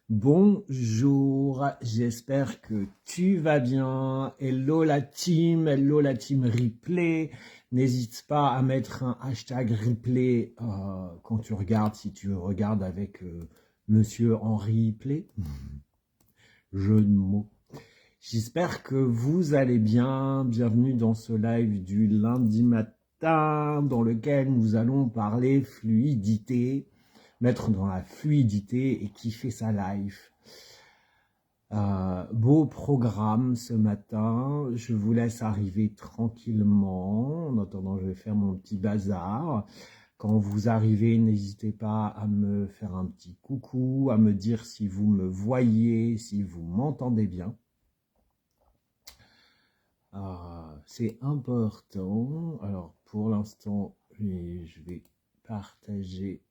Bonjour, j'espère que tu vas bien. Hello la team replay. N'hésite pas à mettre un hashtag replay quand tu regardes, si tu regardes avec Monsieur Henri Play. Jeu de mots. J'espère que vous allez bien. Bienvenue dans ce live du lundi matin dans lequel nous allons parler fluidité. Mettre dans la fluidité et kiffer sa life. Beau programme ce matin, je vous laisse arriver tranquillement. En attendant, je vais faire mon petit bazar. Quand vous arrivez, n'hésitez pas à me faire un petit coucou, à me dire si vous me voyez, si vous m'entendez bien. C'est important. Alors, pour l'instant, je vais partager...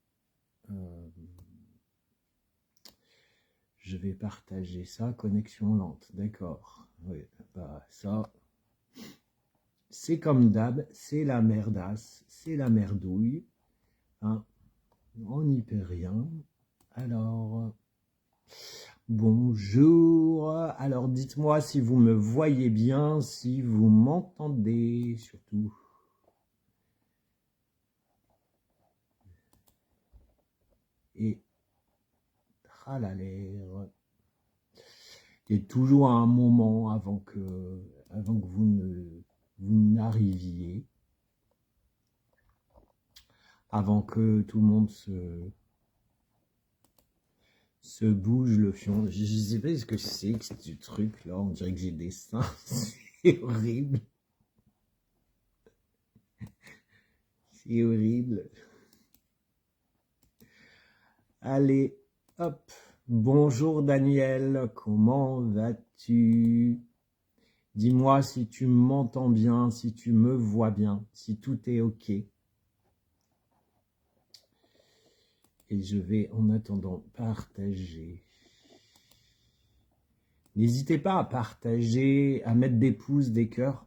Je vais partager ça, connexion lente, d'accord. Oui, bah ça, c'est comme d'hab, c'est la merdasse, c'est la merdouille. Hein. On n'y peut rien. Alors, bonjour. Alors, dites-moi si vous me voyez bien, si vous m'entendez surtout. Et tralalère. Il y a toujours un moment avant que vous n'arriviez, avant que tout le monde se bouge le fion. Je ne sais pas ce que c'est que ce truc là, on dirait que j'ai des seins, c'est horrible. C'est horrible. Allez, hop. Bonjour Daniel, comment vas-tu? Dis-moi si tu m'entends bien, si tu me vois bien, si tout est ok. Et je vais en attendant partager. N'hésitez pas à partager, à mettre des pouces, des cœurs,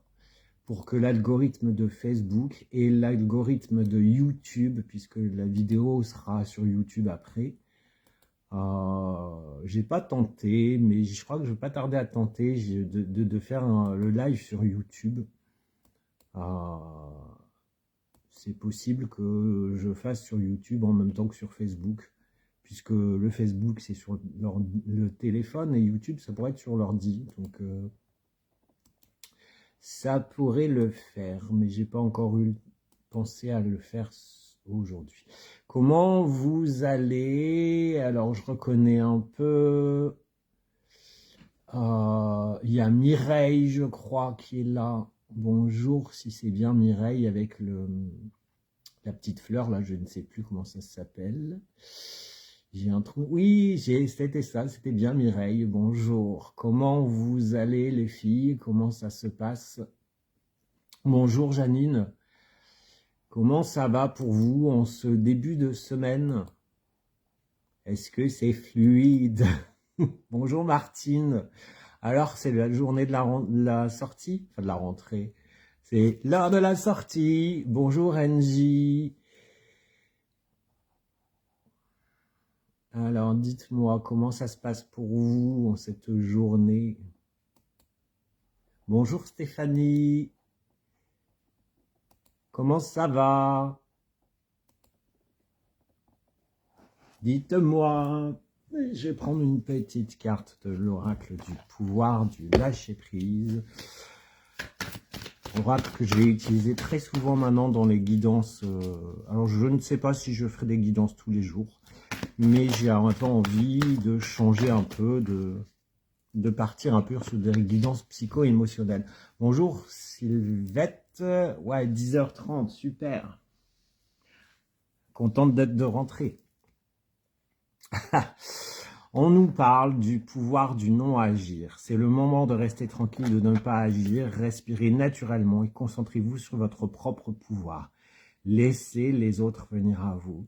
pour que l'algorithme de Facebook et l'algorithme de YouTube, puisque la vidéo sera sur YouTube après, j'ai pas tenté, mais je crois que je vais pas tarder à tenter de faire le live sur YouTube. C'est possible que je fasse sur YouTube en même temps que sur Facebook, puisque le Facebook c'est sur le téléphone et YouTube ça pourrait être sur l'ordi, donc ça pourrait le faire, mais j'ai pas encore eu pensé à le faire aujourd'hui. Comment vous allez? Alors je reconnais un peu. Il y a Mireille, je crois, qui est là. Bonjour, si c'est bien Mireille avec la petite fleur là, je ne sais plus comment ça s'appelle. J'ai un trou. Oui, c'était ça, c'était bien Mireille. Bonjour. Comment vous allez les filles? Comment ça se passe? Bonjour Janine. Comment ça va pour vous en ce début de semaine? Est-ce que c'est fluide? Bonjour Martine. Alors, c'est la journée de la sortie, enfin de la rentrée. C'est l'heure de la sortie. Bonjour Angie. Alors, dites-moi, comment ça se passe pour vous en cette journée? Bonjour Stéphanie. Comment ça va? Dites-moi. Je vais prendre une petite carte de l'oracle du pouvoir du lâcher-prise. Oracle que je vais utiliser très souvent maintenant dans les guidances. Alors, je ne sais pas si je ferai des guidances tous les jours, mais j'ai un peu envie de changer un peu, de partir un peu sur des guidances psycho-émotionnelles. Bonjour Sylvette. Ouais, 10h30, super. Contente d'être de rentrée. On nous parle du pouvoir du non-agir. C'est le moment de rester tranquille, de ne pas agir. Respirez naturellement et concentrez-vous sur votre propre pouvoir. Laissez les autres venir à vous.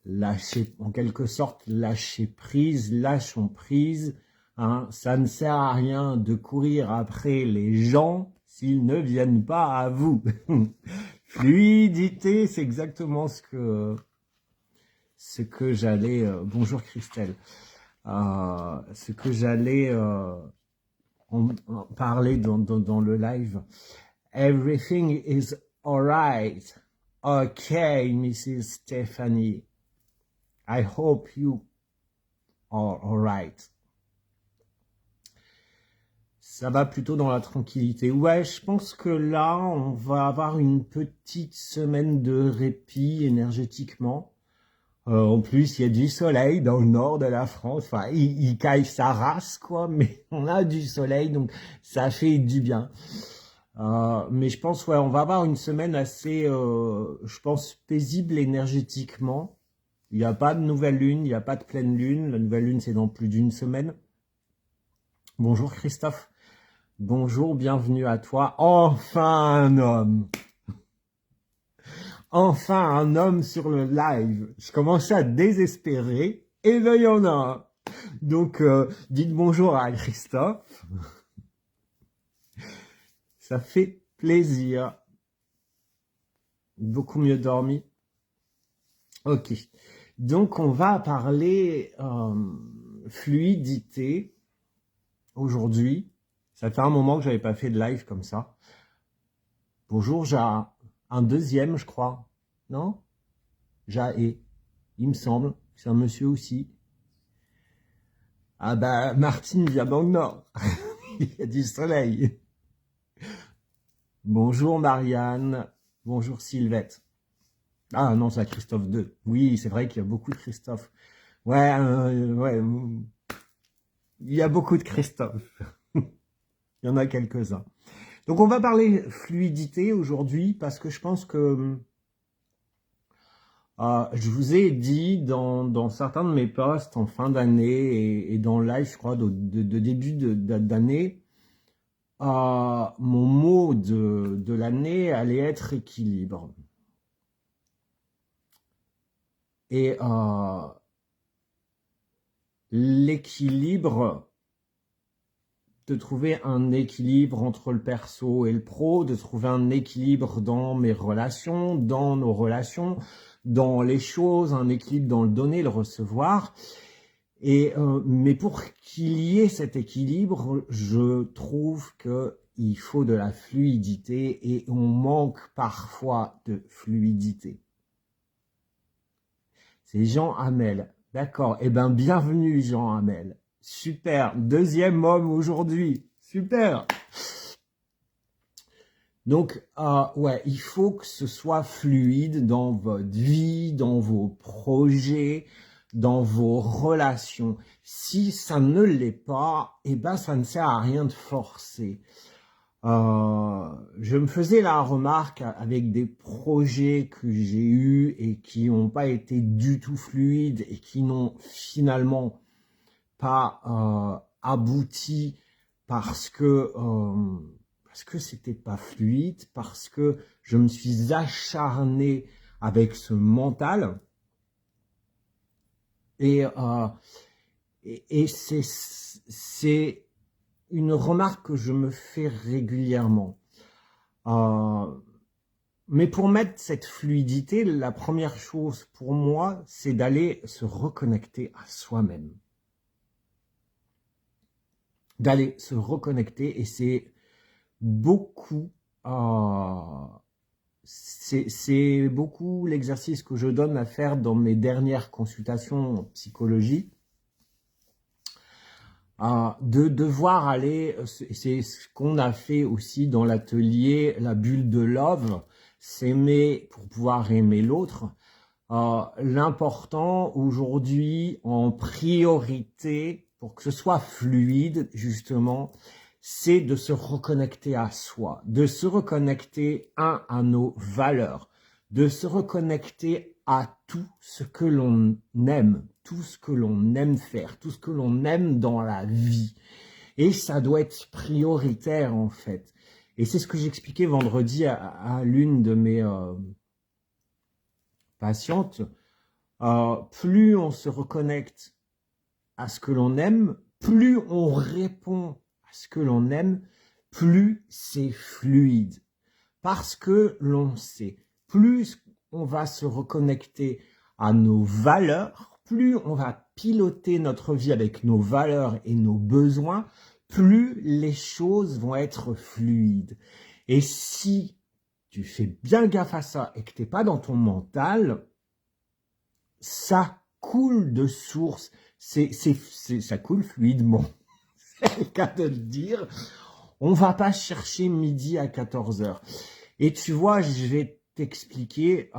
Lâchez, en quelque sorte, lâchez prise, lâchons prise. Hein. Ça ne sert à rien de courir après les gens s'ils ne viennent pas à vous. Fluidité, c'est exactement ce que j'allais... bonjour Christelle. ce que j'allais en parler dans le live. Everything is alright. Okay, Mrs. Stephanie. I hope you are alright. Ça va plutôt dans la tranquillité. Ouais, je pense que là, on va avoir une petite semaine de répit énergétiquement. En plus, il y a du soleil dans le nord de la France. Enfin, il caille sa race, quoi, mais on a du soleil, donc ça fait du bien. Mais je pense, ouais, on va avoir une semaine assez, je pense, paisible énergétiquement. Il n'y a pas de nouvelle lune, il n'y a pas de pleine lune. La nouvelle lune, c'est dans plus d'une semaine. Bonjour Christophe. Bonjour, bienvenue à toi. Enfin un homme. Enfin un homme sur le live. Je commençais à désespérer. Et là, il y en a un. Donc, dites bonjour à Christophe. Ça fait plaisir. Beaucoup mieux dormi. Ok. Donc, on va parler fluidité aujourd'hui. Ça fait un moment que j'avais pas fait de live comme ça. Bonjour, j'ai un deuxième, je crois. Non? Jaé. Il me semble. C'est un monsieur aussi. Ah bah, Martine vient dans le Nord. Il y a du soleil. Bonjour Marianne. Bonjour Sylvette. Ah non, c'est Christophe 2. Oui, c'est vrai qu'il y a beaucoup de Christophe. Ouais, ouais. Il y a beaucoup de Christophe. Il y en a quelques-uns. Donc on va parler fluidité aujourd'hui parce que je pense que je vous ai dit dans certains de mes posts en fin d'année et dans le live, je crois, de début d'année, mon mot de l'année allait être équilibre. Et l'équilibre, de trouver un équilibre entre le perso et le pro, de trouver un équilibre dans mes relations, dans nos relations, dans les choses, un équilibre dans le donner, le recevoir. Et mais pour qu'il y ait cet équilibre, je trouve que il faut de la fluidité et on manque parfois de fluidité. C'est Jean Hamel. D'accord. Eh ben, bienvenue Jean Hamel. Super. Deuxième homme aujourd'hui. Super. Donc, ouais, il faut que ce soit fluide dans votre vie, dans vos projets, dans vos relations. Si ça ne l'est pas, eh ben, ça ne sert à rien de forcer. Je me faisais la remarque avec des projets que j'ai eus et qui n'ont pas été du tout fluides et qui n'ont finalement pas abouti parce que c'était pas fluide, parce que je me suis acharné avec ce mental et c'est une remarque que je me fais régulièrement. Mais pour mettre cette fluidité, la première chose pour moi, c'est d'aller se reconnecter à soi-même. D'aller se reconnecter et c'est beaucoup, c'est beaucoup l'exercice que je donne à faire dans mes dernières consultations en psychologie. De devoir aller, c'est ce qu'on a fait aussi dans l'atelier La Bulle de Love, s'aimer pour pouvoir aimer l'autre. L'important aujourd'hui en priorité pour que ce soit fluide justement, c'est de se reconnecter à soi, de se reconnecter à nos valeurs, de se reconnecter à tout ce que l'on aime, tout ce que l'on aime faire, tout ce que l'on aime dans la vie. Et ça doit être prioritaire en fait. Et c'est ce que j'expliquais vendredi à l'une de mes patientes. Plus on se reconnecte à ce que l'on aime, plus on répond à ce que l'on aime, plus c'est fluide. Parce que l'on sait, plus on va se reconnecter à nos valeurs, plus on va piloter notre vie avec nos valeurs et nos besoins, plus les choses vont être fluides. Et si tu fais bien gaffe à ça et que tu n'es pas dans ton mental, ça coule de source, ça coule fluidement, c'est le cas de le dire. On va pas chercher midi à 14h. Et tu vois, je vais t'expliquer,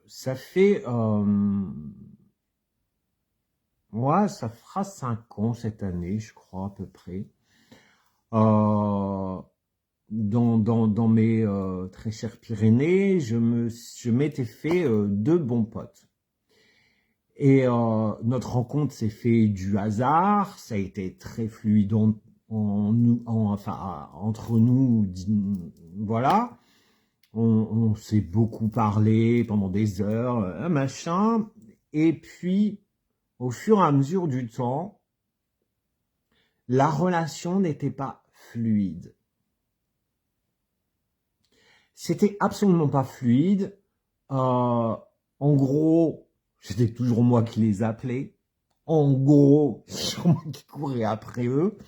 ça fait, ouais, ça fera 5 ans cette année, je crois, à peu près. Dans mes très chères Pyrénées, je m'étais fait 2 bons potes. Et notre rencontre s'est fait du hasard, ça a été très fluide entre nous, voilà. On s'est beaucoup parlé pendant des heures, machin. Et puis, au fur et à mesure du temps, la relation n'était pas fluide. C'était absolument pas fluide. En gros, c'était toujours moi qui les appelais. En gros, c'est moi qui courais après eux.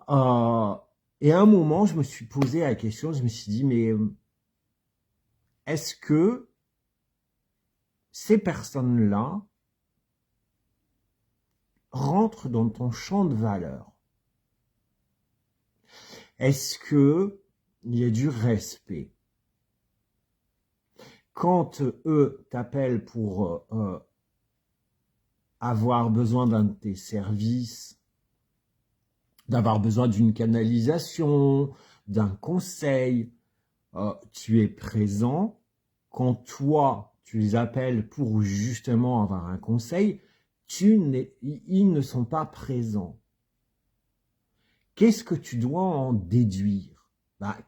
Et à un moment, je me suis posé la question, je me suis dit, mais est-ce que ces personnes-là rentrent dans ton champ de valeur? Est-ce que il y a du respect? Quand eux t'appellent pour avoir besoin d'un de tes services, d'avoir besoin d'une canalisation, d'un conseil, tu es présent. Quand toi, tu les appelles pour justement avoir un conseil, ils ne sont pas présents. Qu'est-ce que tu dois en déduire?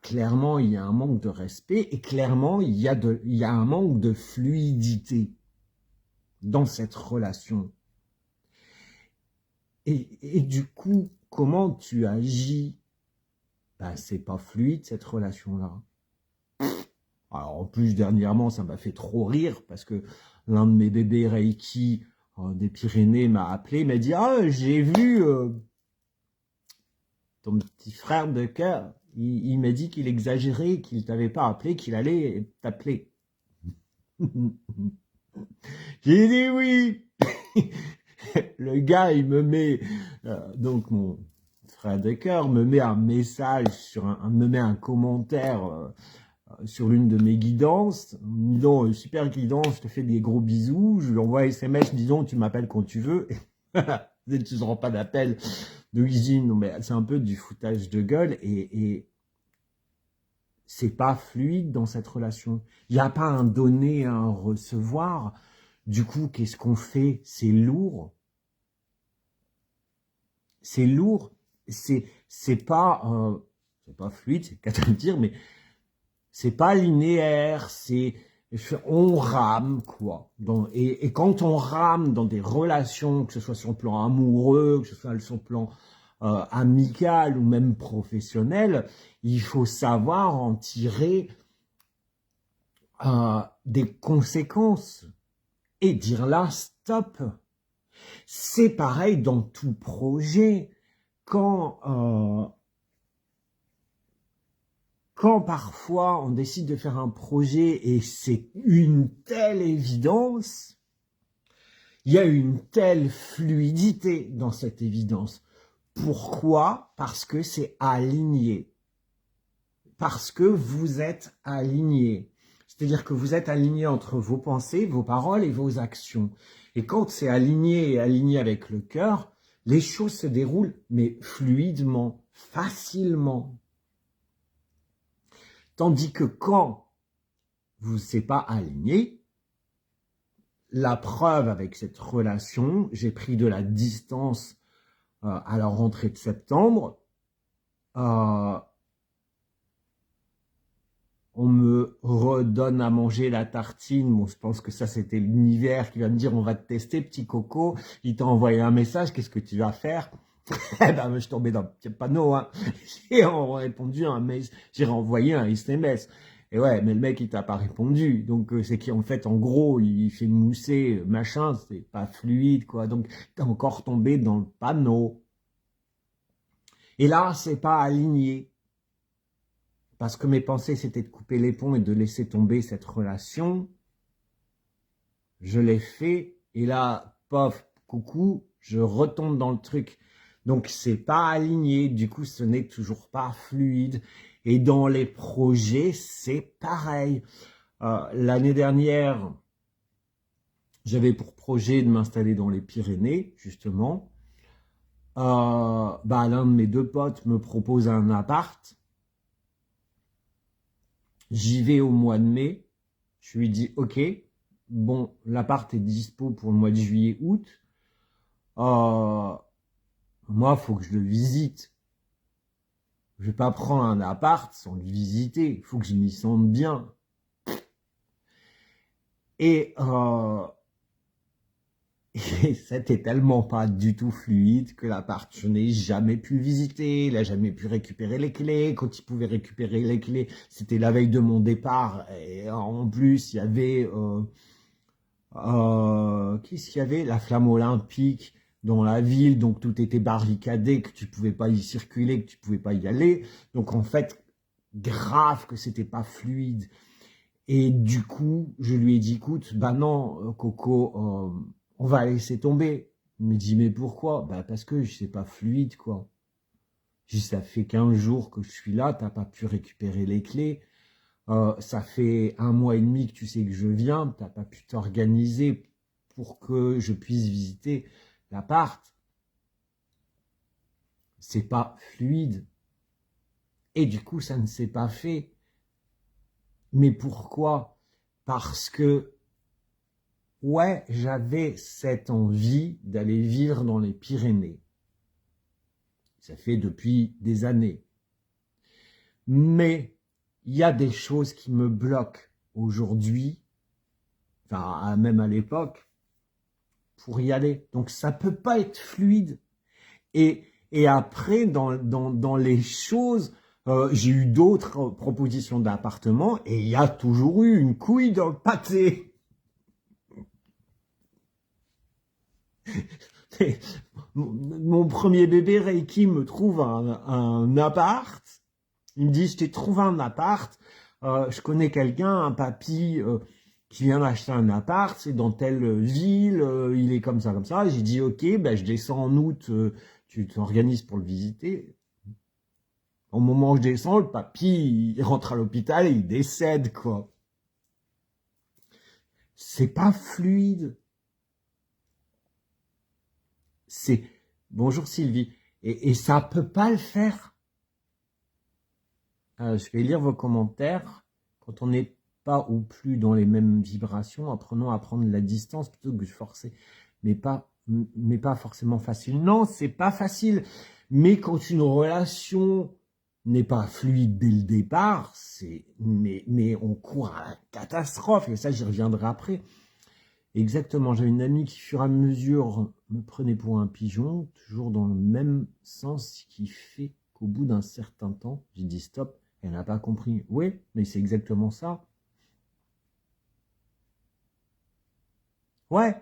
Clairement, il y a un manque de respect et clairement, il y a un manque de fluidité dans cette relation. Et du coup, comment tu agis? C'est pas fluide cette relation-là. Alors en plus, dernièrement, ça m'a fait trop rire parce que l'un de mes bébés Reiki des Pyrénées m'a appelé, m'a dit « Ah, j'ai vu ton petit frère de cœur. Il m'a dit qu'il exagérait, qu'il t'avait pas appelé, qu'il allait t'appeler. » J'ai dit oui. Le gars, il me met, donc mon frère de cœur me met un message, me met un commentaire sur l'une de mes guidances, me disant super guidance, je te fais des gros bisous, je lui envoie un SMS, disons tu m'appelles quand tu veux, tu ne rends pas d'appel, donc je dis non mais c'est un peu du foutage de gueule et c'est pas fluide dans cette relation, il n'y a pas un donner, un recevoir, du coup qu'est-ce qu'on fait? C'est lourd, c'est pas fluide, c'est qu'à te le dire, mais c'est pas linéaire, on rame, quoi. Et quand on rame dans des relations, que ce soit sur le plan amoureux, que ce soit sur le plan amical ou même professionnel, il faut savoir en tirer des conséquences et dire là, stop. C'est pareil dans tout projet. Quand parfois on décide de faire un projet et c'est une telle évidence, il y a une telle fluidité dans cette évidence. Pourquoi? Parce que c'est aligné. Parce que vous êtes aligné. C'est-à-dire que vous êtes aligné entre vos pensées, vos paroles et vos actions. Et quand c'est aligné et aligné avec le cœur, les choses se déroulent, mais fluidement, facilement. Tandis que quand vous n'êtes pas aligné, la preuve avec cette relation, j'ai pris de la distance à la rentrée de septembre, on me redonne à manger la tartine. Bon, je pense que ça, c'était l'univers qui va me dire, on va te tester, petit coco. Il t'a envoyé un message, qu'est-ce que tu vas faire? Eh ben, je suis tombé dans le petit panneau, hein. J'ai répondu j'ai renvoyé un SMS. Et ouais, mais le mec, il t'a pas répondu. Donc, c'est qu'en fait, en gros, il fait mousser, machin, c'est pas fluide, quoi. Donc, t'es encore tombé dans le panneau. Et là, c'est pas aligné. Parce que mes pensées, c'était de couper les ponts et de laisser tomber cette relation. Je l'ai fait. Et là, pof, coucou, je retombe dans le truc. Donc, c'est pas aligné. Du coup, ce n'est toujours pas fluide. Et dans les projets, c'est pareil. L'année dernière, j'avais pour projet de m'installer dans les Pyrénées, justement. L'un de mes deux potes me propose un appart. J'y vais au mois de mai. Je lui dis, ok, bon, l'appart est dispo pour le mois de juillet-août. Moi, faut que je le visite. Je vais pas prendre un appart sans le visiter. Il faut que je m'y sente bien. Et c'était tellement pas du tout fluide que l'appart, je n'ai jamais pu le visiter, il a jamais pu récupérer les clés. Quand il pouvait récupérer les clés, c'était la veille de mon départ. Et en plus, il y avait, qu'est-ce qu'il y avait? La flamme olympique dans la ville, donc tout était barricadé, que tu pouvais pas y circuler, que tu pouvais pas y aller. Donc en fait, grave que c'était pas fluide. Et du coup, je lui ai dit, écoute, bah non, Coco, on va laisser tomber. Il me dit, mais pourquoi? Bah parce que c'est pas fluide, quoi. Je dis, ça fait 15 jours que je suis là, t'as pas pu récupérer les clés. Ça fait 1 mois et demi que tu sais que je viens, t'as pas pu t'organiser pour que je puisse visiter l'appart. C'est pas fluide. Et du coup, ça ne s'est pas fait. Mais pourquoi? Parce que ouais, j'avais cette envie d'aller vivre dans les Pyrénées. Ça fait depuis des années. Mais il y a des choses qui me bloquent aujourd'hui, enfin même à l'époque, pour y aller. Donc ça peut pas être fluide. Et après, dans les choses, j'ai eu d'autres propositions d'appartements et il y a toujours eu une couille dans le pâté. Mon premier bébé Reiki me trouve un appart. Il me dit, je t'ai trouvé un appart. Je connais quelqu'un, un papy qui vient d'acheter un appart. C'est dans telle ville. Il est comme ça, comme ça. J'ai dit, ok, ben, je descends en août. Tu t'organises pour le visiter. Au moment où je descends, le papy, il rentre à l'hôpital et il décède, quoi. C'est pas fluide. C'est bonjour Sylvie. Et ça peut pas le faire. Je vais lire vos commentaires. Quand on n'est pas ou plus dans les mêmes vibrations, apprenons à prendre la distance plutôt que de forcer. Mais pas forcément facile. Non, c'est pas facile. Mais quand une relation n'est pas fluide dès le départ, mais on court à la catastrophe. Et ça, j'y reviendrai après. Exactement, j'avais une amie qui, fur et à mesure, me prenait pour un pigeon, toujours dans le même sens, ce qui fait qu'au bout d'un certain temps, j'ai dit stop, elle n'a pas compris. Oui, mais c'est exactement ça. Ouais.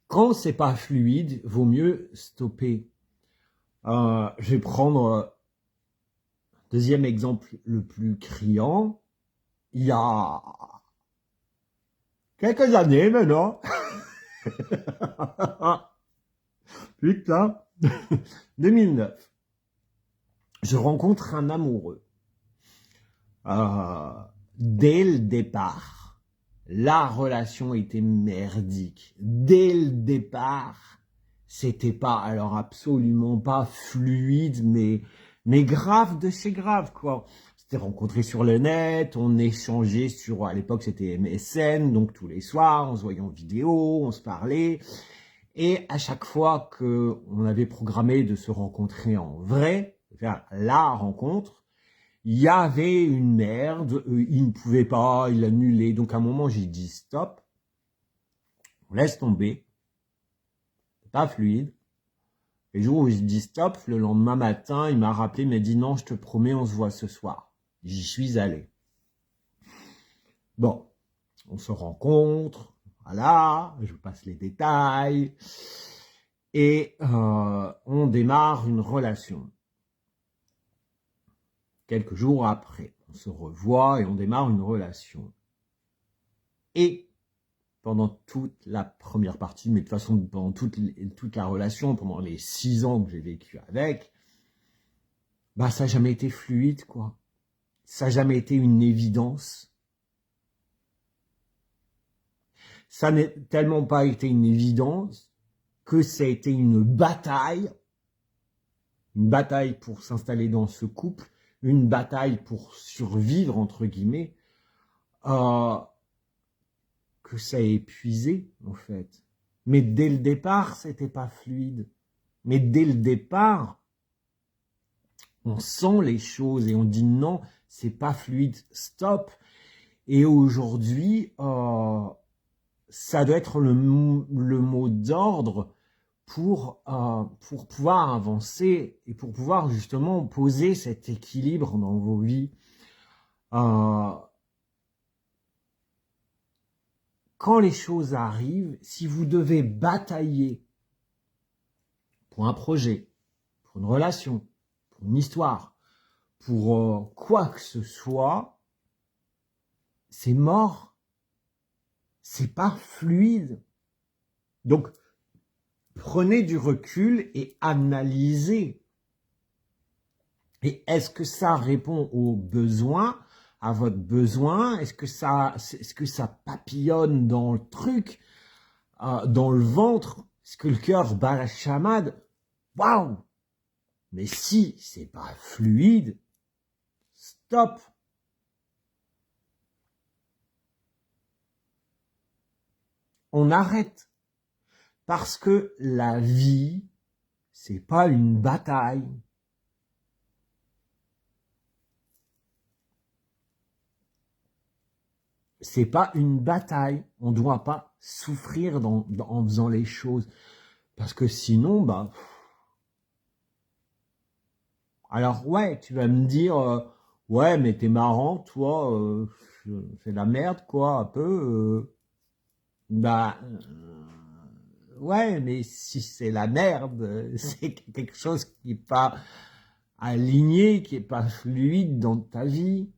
Quand c'est pas fluide, vaut mieux stopper. Je vais prendre deuxième exemple le plus criant. Il y a quelques années maintenant. Putain. 2009. Je rencontre un amoureux. Dès le départ, la relation était merdique. Dès le départ, c'était pas, alors absolument pas fluide, mais grave de chez grave, quoi. C'était rencontré sur le net, on échangeait sur, à l'époque c'était MSN, donc tous les soirs, on se voyait en vidéo, on se parlait. Et à chaque fois qu'on avait programmé de se rencontrer en vrai, faire la rencontre, il y avait une merde, il ne pouvait pas, il annulait. Donc à un moment, j'ai dit stop, on laisse tomber, c'est pas fluide. Et le jour où j'ai dit stop, le lendemain matin, il m'a rappelé, il m'a dit non, je te promets, on se voit ce soir. J'y suis allé. Bon, on se rencontre, voilà, je passe les détails, et on démarre une relation. Quelques jours après, on se revoit et on démarre une relation. Et pendant toute la première partie, mais de toute façon pendant toute la relation, pendant les 6 ans que j'ai vécu avec, bah ça n'a jamais été fluide, quoi. Ça n'a jamais été une évidence. Ça n'a tellement pas été une évidence que ça a été une bataille pour s'installer dans ce couple, une bataille pour survivre, entre guillemets, que ça a épuisé, en fait. Mais dès le départ, c'était pas fluide. Mais dès le départ, on sent les choses et on dit non, c'est pas fluide, stop. Et aujourd'hui, ça doit être le mot d'ordre pour pouvoir avancer et pour pouvoir justement poser cet équilibre dans vos vies. Quand les choses arrivent, si vous devez batailler pour un projet, pour une relation, pour une histoire, pour quoi que ce soit, c'est mort. C'est pas fluide. Donc, prenez du recul et analysez. Et est-ce que ça répond aux besoins, à votre besoin? Est-ce que ça papillonne dans le truc, dans le ventre? Est-ce que le cœur bat la chamade? Waouh! Mais si c'est pas fluide, stop! On arrête. Parce que la vie, c'est pas une bataille. C'est pas une bataille. On ne doit pas souffrir en faisant les choses. Parce que sinon, bah... Alors ouais, tu vas me dire, ouais, mais t'es marrant, toi, c'est la merde, quoi, un peu. Bah... ouais, mais si c'est la merde, c'est quelque chose qui n'est pas aligné, qui n'est pas fluide dans ta vie.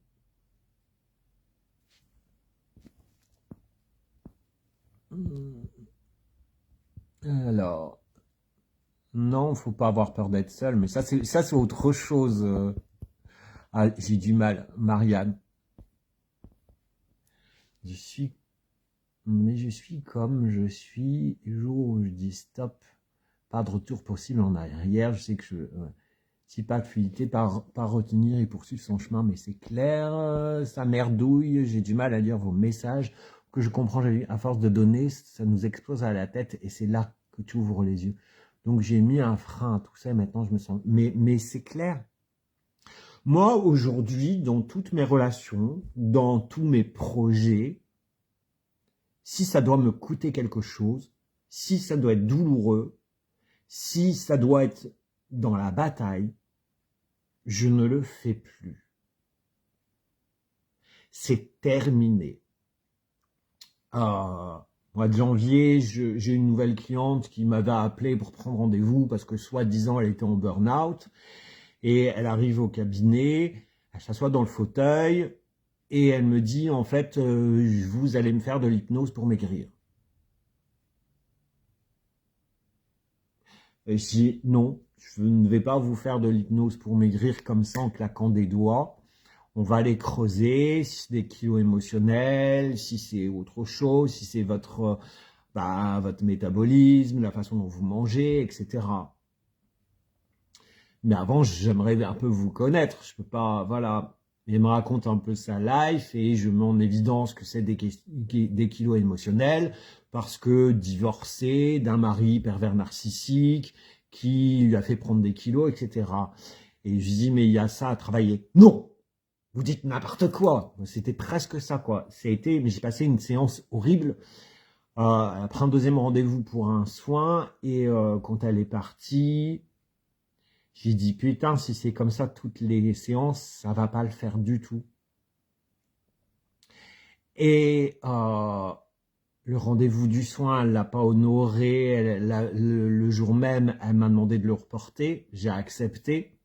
Alors, non, faut pas avoir peur d'être seul, mais ça c'est autre chose. Ah, j'ai du mal, Marianne. Je suis comme je suis. Le jour où je dis stop, pas de retour possible en arrière. Je sais que si pas de fluidité, pas retenir et poursuivre son chemin, mais c'est clair, ça merdouille. J'ai du mal à lire vos messages que je comprends. À force de donner, ça nous explose à la tête et c'est là que tu ouvres les yeux. Donc j'ai mis un frein à tout ça et maintenant je me sens... Mais c'est clair. Moi, aujourd'hui, dans toutes mes relations, dans tous mes projets, si ça doit me coûter quelque chose, si ça doit être douloureux, si ça doit être dans la bataille, je ne le fais plus. C'est terminé. Mois de janvier, j'ai une nouvelle cliente qui m'avait appelé pour prendre rendez-vous parce que soi-disant elle était en burn-out et elle arrive au cabinet, elle s'assoit dans le fauteuil et elle me dit en fait vous allez me faire de l'hypnose pour maigrir. Et je dis non, je ne vais pas vous faire de l'hypnose pour maigrir comme ça en claquant des doigts. On va aller creuser, si c'est des kilos émotionnels, si c'est autre chose, si c'est votre métabolisme, la façon dont vous mangez, etc. Mais avant, j'aimerais un peu vous connaître. Je peux pas, voilà. Elle me raconte un peu sa life et je mets en évidence que c'est des kilos émotionnels parce que divorcée d'un mari pervers narcissique qui lui a fait prendre des kilos, etc. Et je dis, mais il y a ça à travailler. Non! Vous dites n'importe quoi. C'était presque ça, quoi. Mais j'ai passé une séance horrible. Elle a pris un deuxième rendez-vous pour un soin et quand elle est partie, J'ai dit, putain, si c'est comme ça toutes les séances, ça va pas le faire du tout. Et le rendez-vous du soin, elle l'a pas honoré. Le jour même, elle m'a demandé de le reporter. J'ai accepté.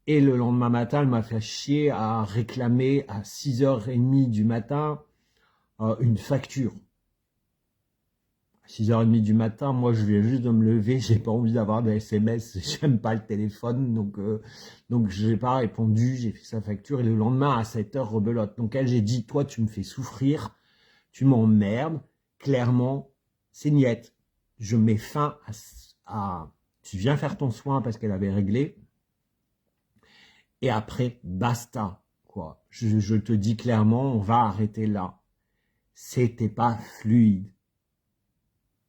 Et le lendemain matin, elle m'a fait chier à réclamer à 6h30 du matin une facture. 6h30 du matin, moi je viens juste de me lever, j'ai pas envie d'avoir des SMS, j'aime pas le téléphone, donc j'ai pas répondu, j'ai fait sa facture, et le lendemain à 7h, rebelote. Donc elle, j'ai dit, toi tu me fais souffrir, tu m'emmerdes, clairement, c'est niette. Je mets fin tu viens faire ton soin parce qu'elle avait réglé, et après, basta, quoi. Je te dis clairement, on va arrêter là. C'était pas fluide.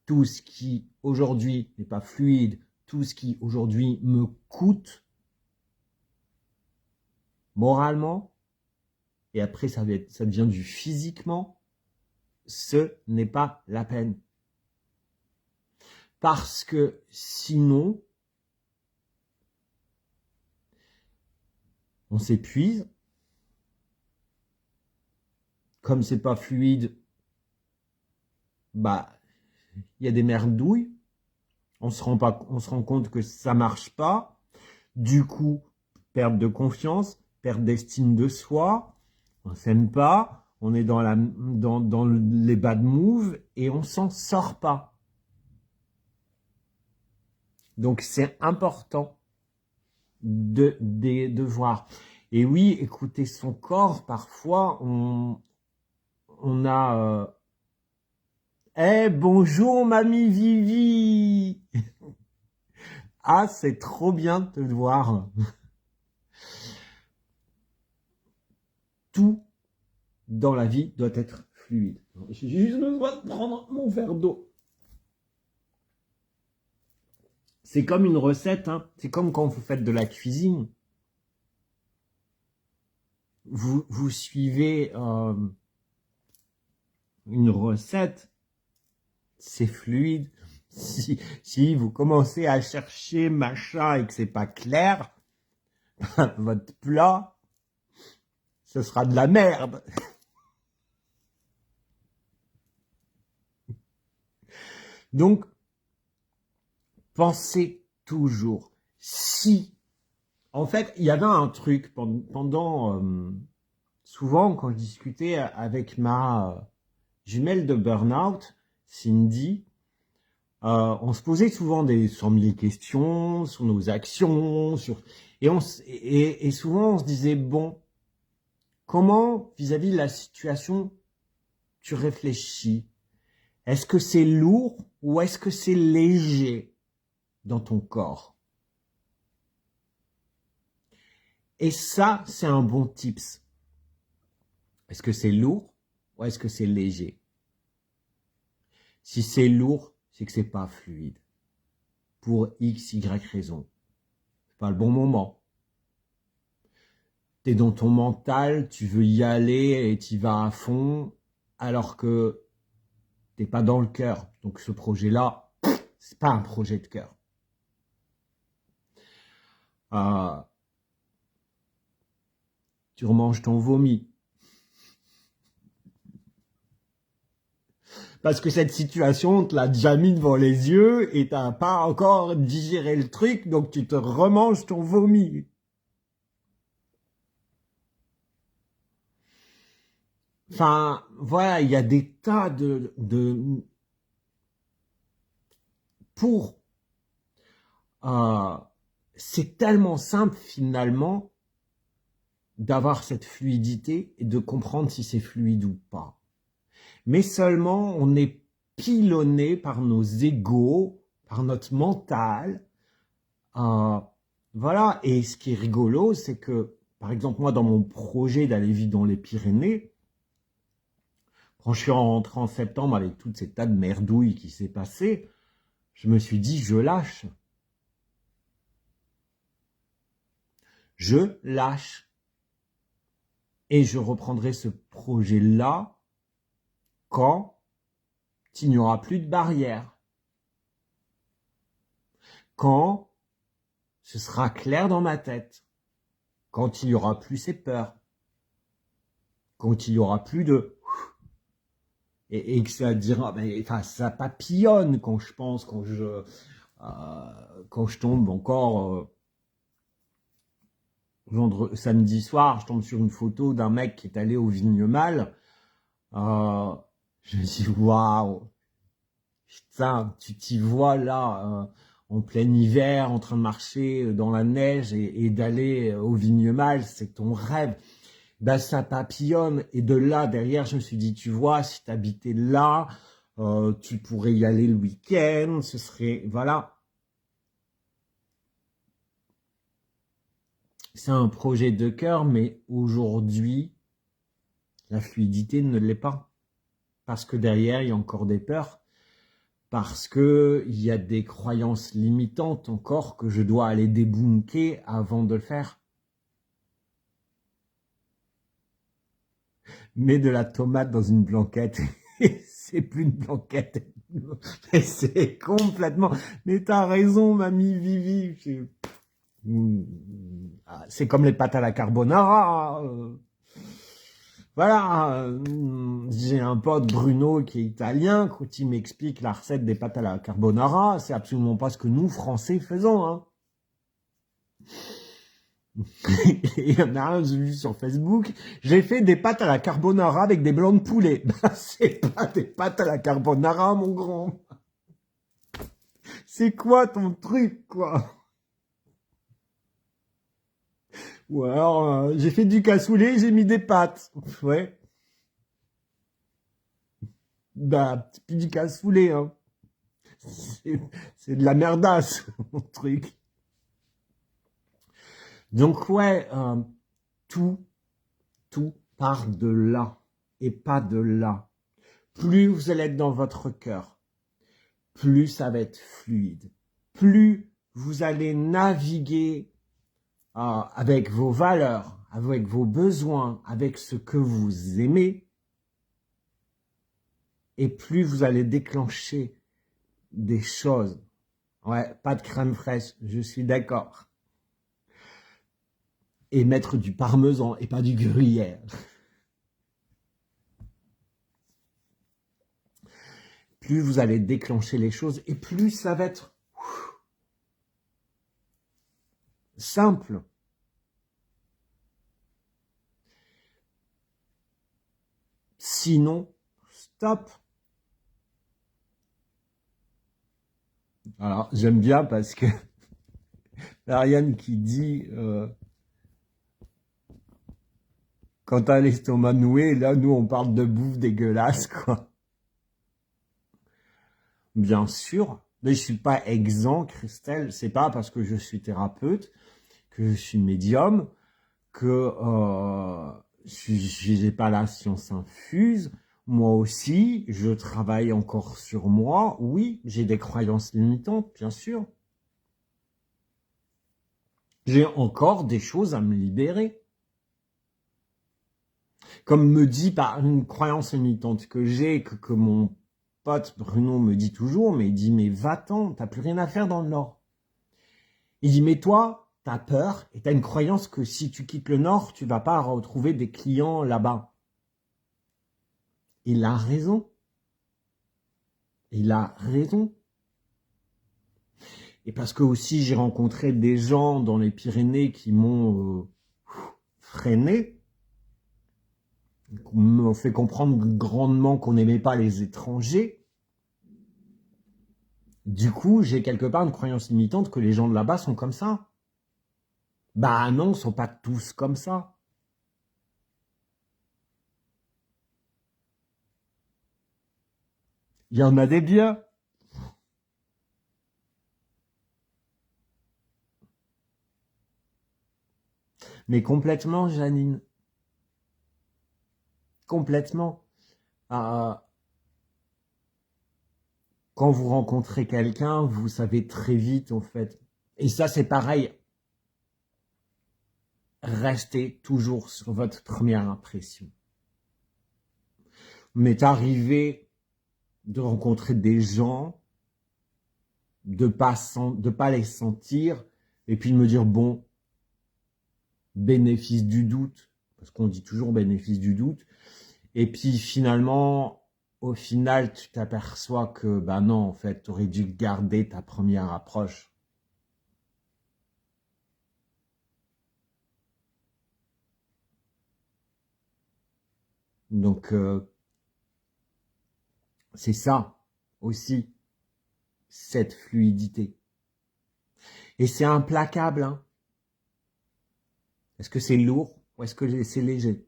Tout ce qui aujourd'hui n'est pas fluide, tout ce qui aujourd'hui me coûte moralement, et après ça devient du physiquement, ce n'est pas la peine. Parce que sinon, on s'épuise. Comme c'est pas fluide, bah, il y a des merdouilles. On se rend compte que ça marche pas. Du coup, perte de confiance, perte d'estime de soi, on s'aime pas, on est dans les bad moves et on s'en sort pas. Donc c'est important de voir. Et oui, écouter son corps, parfois on a bonjour mamie Vivi. Ah, c'est trop bien de te voir. Tout dans la vie doit être fluide. J'ai juste besoin de prendre mon verre d'eau. C'est comme une recette, hein. C'est comme quand vous faites de la cuisine. Vous suivez une recette, c'est fluide. Si vous commencez à chercher machin et que c'est pas clair, votre plat, ce sera de la merde. Donc, pensez toujours. En fait, il y avait un truc pendant souvent quand je discutais avec ma jumelle de burn-out, Cindy, on se posait souvent des 100 000 questions sur nos actions, et souvent on se disait, bon, comment vis-à-vis de la situation tu réfléchis? Est-ce que c'est lourd ou est-ce que c'est léger dans ton corps? Et ça, c'est un bon tips. Est-ce que c'est lourd ou est-ce que c'est léger? Si c'est lourd, c'est que c'est pas fluide. Pour X, Y raison. C'est pas le bon moment. T'es dans ton mental, tu veux y aller et t'y vas à fond, alors que t'es pas dans le cœur. Donc ce projet-là, c'est pas un projet de cœur. Tu remanges ton vomi. Parce que cette situation, on te l'a déjà mis devant les yeux et t'as pas encore digéré le truc, donc tu te remanges ton vomi. Enfin, voilà, il y a des tas c'est tellement simple finalement d'avoir cette fluidité et de comprendre si c'est fluide ou pas. Mais seulement on est pilonné par nos égos, par notre mental. Voilà, et ce qui est rigolo, c'est que, par exemple, moi, dans mon projet d'aller vivre dans les Pyrénées, quand je suis rentré en septembre avec toutes ces tas de merdouilles qui s'est passé, je me suis dit, je lâche. Je lâche. Et je reprendrai ce projet-là quand il n'y aura plus de barrières. Quand ce sera clair dans ma tête. Quand il y aura plus ces peurs. Quand il y aura plus de... Et que ça dira... Enfin, ça papillonne quand je pense, quand je tombe encore... samedi soir, je tombe sur une photo d'un mec qui est allé au Vignemale. Je me dis, waouh, putain, tu t'y vois là, en plein hiver, en train de marcher dans la neige et d'aller au Vignemale, c'est ton rêve. Ben, ça papillonne. Et de là, derrière, je me suis dit, tu vois, si t'habitais là, tu pourrais y aller le week-end, ce serait, voilà. C'est un projet de cœur, mais aujourd'hui, la fluidité ne l'est pas. Parce que derrière, il y a encore des peurs. Parce que il y a des croyances limitantes encore que je dois aller débunker avant de le faire. Mets de la tomate dans une blanquette. C'est plus une blanquette. C'est complètement... Mais t'as raison, mamie Vivi. C'est comme les pâtes à la carbonara. Voilà, j'ai un pote Bruno qui est italien, quand il m'explique la recette des pâtes à la carbonara, c'est absolument pas ce que nous, Français, faisons. Hein. Et il y en a un, j'ai vu sur Facebook, j'ai fait des pâtes à la carbonara avec des blancs de poulet. Ben, c'est pas des pâtes à la carbonara, mon grand. C'est quoi ton truc, quoi? Ou alors, j'ai fait du cassoulet, j'ai mis des pâtes. Ouais. Bah, c'est plus du cassoulet, hein. C'est de la merdasse, mon truc. Donc, ouais, tout part de là et pas de là. Plus vous allez être dans votre cœur, plus ça va être fluide. Plus vous allez naviguer avec vos valeurs, avec vos besoins, avec ce que vous aimez, et plus vous allez déclencher des choses. Ouais, pas de crème fraîche, je suis d'accord. Et mettre du parmesan et pas du gruyère. Plus vous allez déclencher les choses et plus ça va être simple. Sinon, stop. Alors, j'aime bien parce que Ariane qui dit quand t'as l'estomac noué, là, nous, on parle de bouffe dégueulasse, quoi. Bien sûr, mais je suis pas exempt, Christelle. C'est pas parce que je suis thérapeute, que je suis médium, que je n'ai pas la science infuse. Moi aussi, je travaille encore sur moi. Oui, j'ai des croyances limitantes, bien sûr. J'ai encore des choses à me libérer. Comme me dit par une croyance limitante que j'ai, que mon pote Bruno me dit toujours, mais il dit, mais va-t'en, t'as plus rien à faire dans le Nord. Il dit, mais toi, t'as peur et t'as une croyance que si tu quittes le Nord, tu vas pas retrouver des clients là-bas. Il a raison. Il a raison. Et parce que aussi j'ai rencontré des gens dans les Pyrénées qui m'ont freiné, qui m'ont fait comprendre grandement qu'on n'aimait pas les étrangers. Du coup, j'ai quelque part une croyance limitante que les gens de là-bas sont comme ça. Bah non, ils sont pas tous comme ça. Il y en a des biens. Mais complètement, Janine. Complètement. Quand vous rencontrez quelqu'un, vous savez très vite, en fait. Et ça, c'est pareil. Restez toujours sur votre première impression. M'est arrivé de rencontrer des gens, de pas les sentir, Et puis de me dire, bon, bénéfice du doute, parce qu'on dit toujours bénéfice du doute, et puis finalement, au final, tu t'aperçois que, bah non, en fait, tu aurais dû garder ta première approche. Donc, c'est ça aussi, cette fluidité. Et c'est implacable, hein. Est-ce que c'est lourd ou est-ce que c'est léger?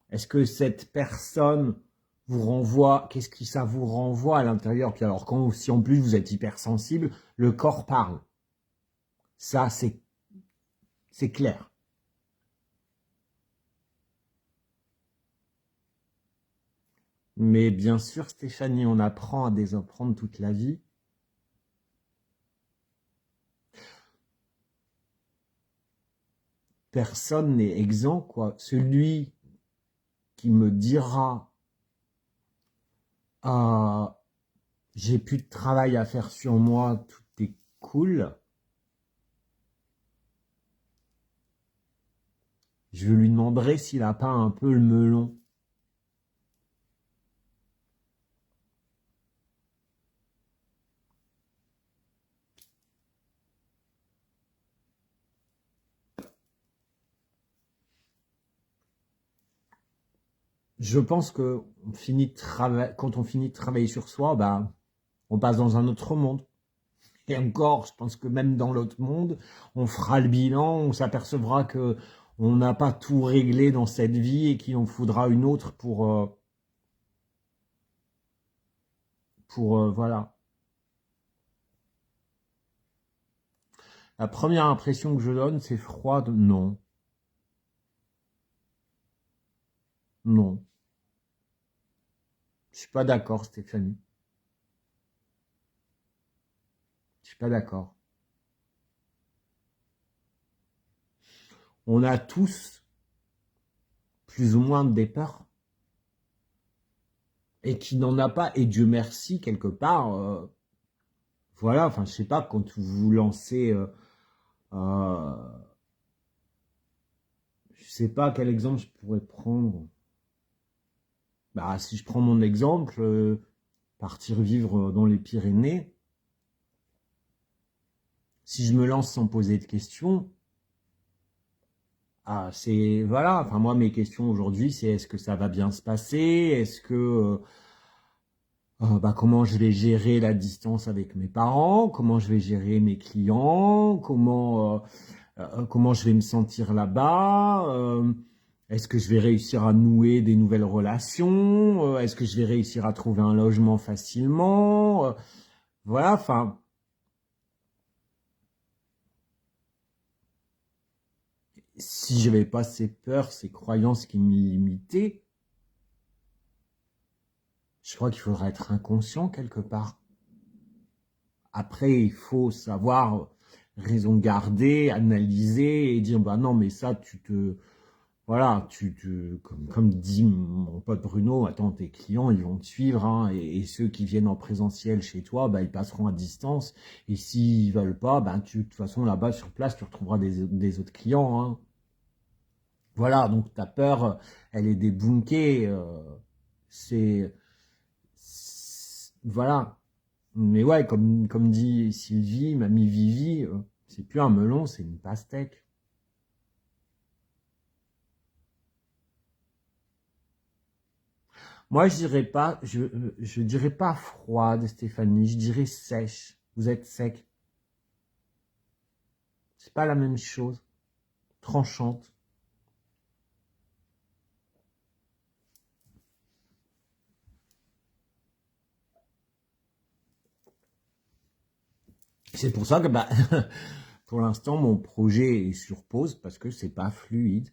Est-ce que cette personne vous renvoie, qu'est-ce que ça vous renvoie à l'intérieur? Puis alors, quand si en plus vous êtes hypersensible, le corps parle. Ça, c'est clair. Mais bien sûr, Stéphanie, on apprend à désapprendre toute la vie. Personne n'est exempt, quoi. Celui qui me dira ah, j'ai plus de travail à faire sur moi, tout est cool, je lui demanderai s'il n'a pas un peu le melon. Je pense que quand on finit de travailler sur soi, ben, on passe dans un autre monde. Et encore, je pense que même dans l'autre monde, on fera le bilan, on s'apercevra que on n'a pas tout réglé dans cette vie et qu'il en faudra une autre pour voilà. La première impression que je donne, c'est froide. Non, non. Je suis pas d'accord, Stéphanie. Je suis pas d'accord. On a tous plus ou moins des peurs. Et qui n'en a pas, et Dieu merci, quelque part, voilà, enfin, je sais pas, quand vous vous lancez, euh, je sais pas quel exemple je pourrais prendre. Bah, si je prends mon exemple, partir vivre dans les Pyrénées, si je me lance sans poser de questions, ah, c'est, voilà, enfin, moi, mes questions aujourd'hui, c'est est-ce que ça va bien se passer? Est-ce que, bah, comment je vais gérer la distance avec mes parents? Comment je vais gérer mes clients? Comment je vais me sentir là-bas, est-ce que je vais réussir à nouer des nouvelles relations, est-ce que je vais réussir à trouver un logement facilement, voilà, enfin, si je n'avais pas ces peurs, ces croyances qui me limitaient, je crois qu'il faudrait être inconscient quelque part. Après, il faut savoir raison garder, analyser et dire, bah non, mais ça, voilà, comme dit mon pote Bruno, attends, tes clients, ils vont te suivre, hein, et ceux qui viennent en présentiel chez toi, bah, ils passeront à distance. Et s'ils veulent pas, bah, de toute façon, là-bas, sur place, tu retrouveras des autres clients, hein. Voilà, donc ta peur, elle est débunkée, c'est, voilà. Mais ouais, comme dit Sylvie, mamie Vivi, c'est plus un melon, c'est une pastèque. Moi, je dirais pas froide, Stéphanie, je dirais sèche. Vous êtes sec. C'est pas la même chose. Tranchante. C'est pour ça que, bah, pour l'instant, mon projet est sur pause parce que c'est pas fluide.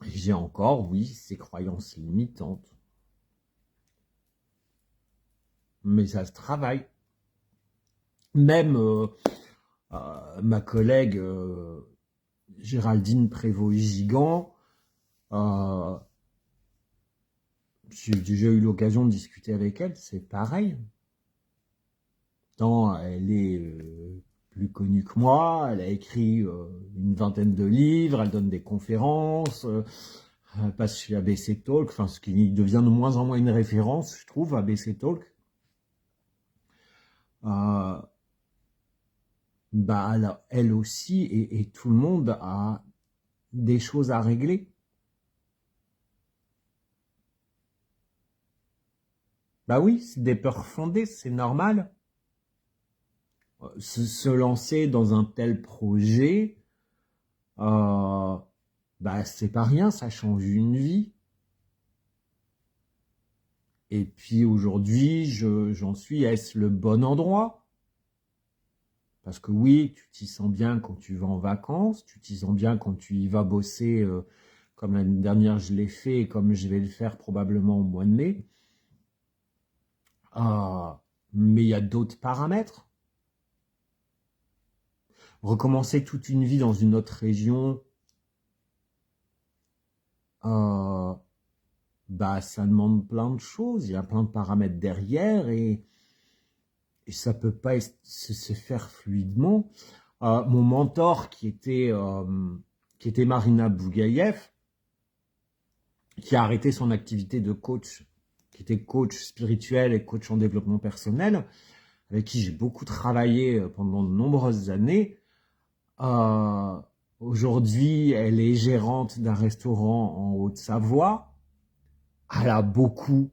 J'ai encore, oui, ces croyances limitantes. Mais ça se travaille. Même ma collègue Géraldine Prévost-Gigant, J'ai déjà eu l'occasion de discuter avec elle, c'est pareil. Tant elle est plus connue que moi, elle a écrit une vingtaine de livres, elle donne des conférences, elle passe chez ABC Talk, enfin ce qui devient de moins en moins une référence, je trouve, ABC Talk. Bah, elle aussi, et tout le monde a des choses à régler. Bah oui, c'est des peurs fondées, c'est normal. Se lancer dans un tel projet, bah c'est pas rien, ça change une vie. Et puis aujourd'hui, j'en suis, est-ce le bon endroit? Parce que oui, tu t'y sens bien quand tu vas en vacances, tu t'y sens bien quand tu y vas bosser, comme l'année dernière je l'ai fait et comme je vais le faire probablement au mois de mai. Mais il y a d'autres paramètres. Recommencer toute une vie dans une autre région, bah ça demande plein de choses, il y a plein de paramètres derrière et ça peut pas se faire fluidement. Mon mentor qui était Marina Bougaïev, qui a arrêté son activité de coach, qui était coach spirituel et coach en développement personnel, avec qui j'ai beaucoup travaillé pendant de nombreuses années. Aujourd'hui, elle est gérante d'un restaurant en Haute-Savoie. Elle a beaucoup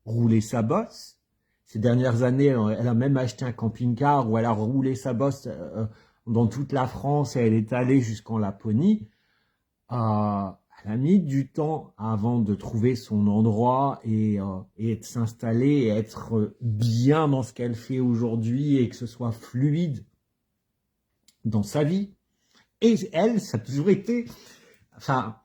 roulé sa bosse. Ces dernières années, elle a même acheté un camping-car où elle a roulé sa bosse dans toute la France et elle est allée jusqu'en Laponie. Elle a mis du temps avant de trouver son endroit et de s'installer et être bien dans ce qu'elle fait aujourd'hui et que ce soit fluide dans sa vie. Et elle, ça a toujours été... Enfin,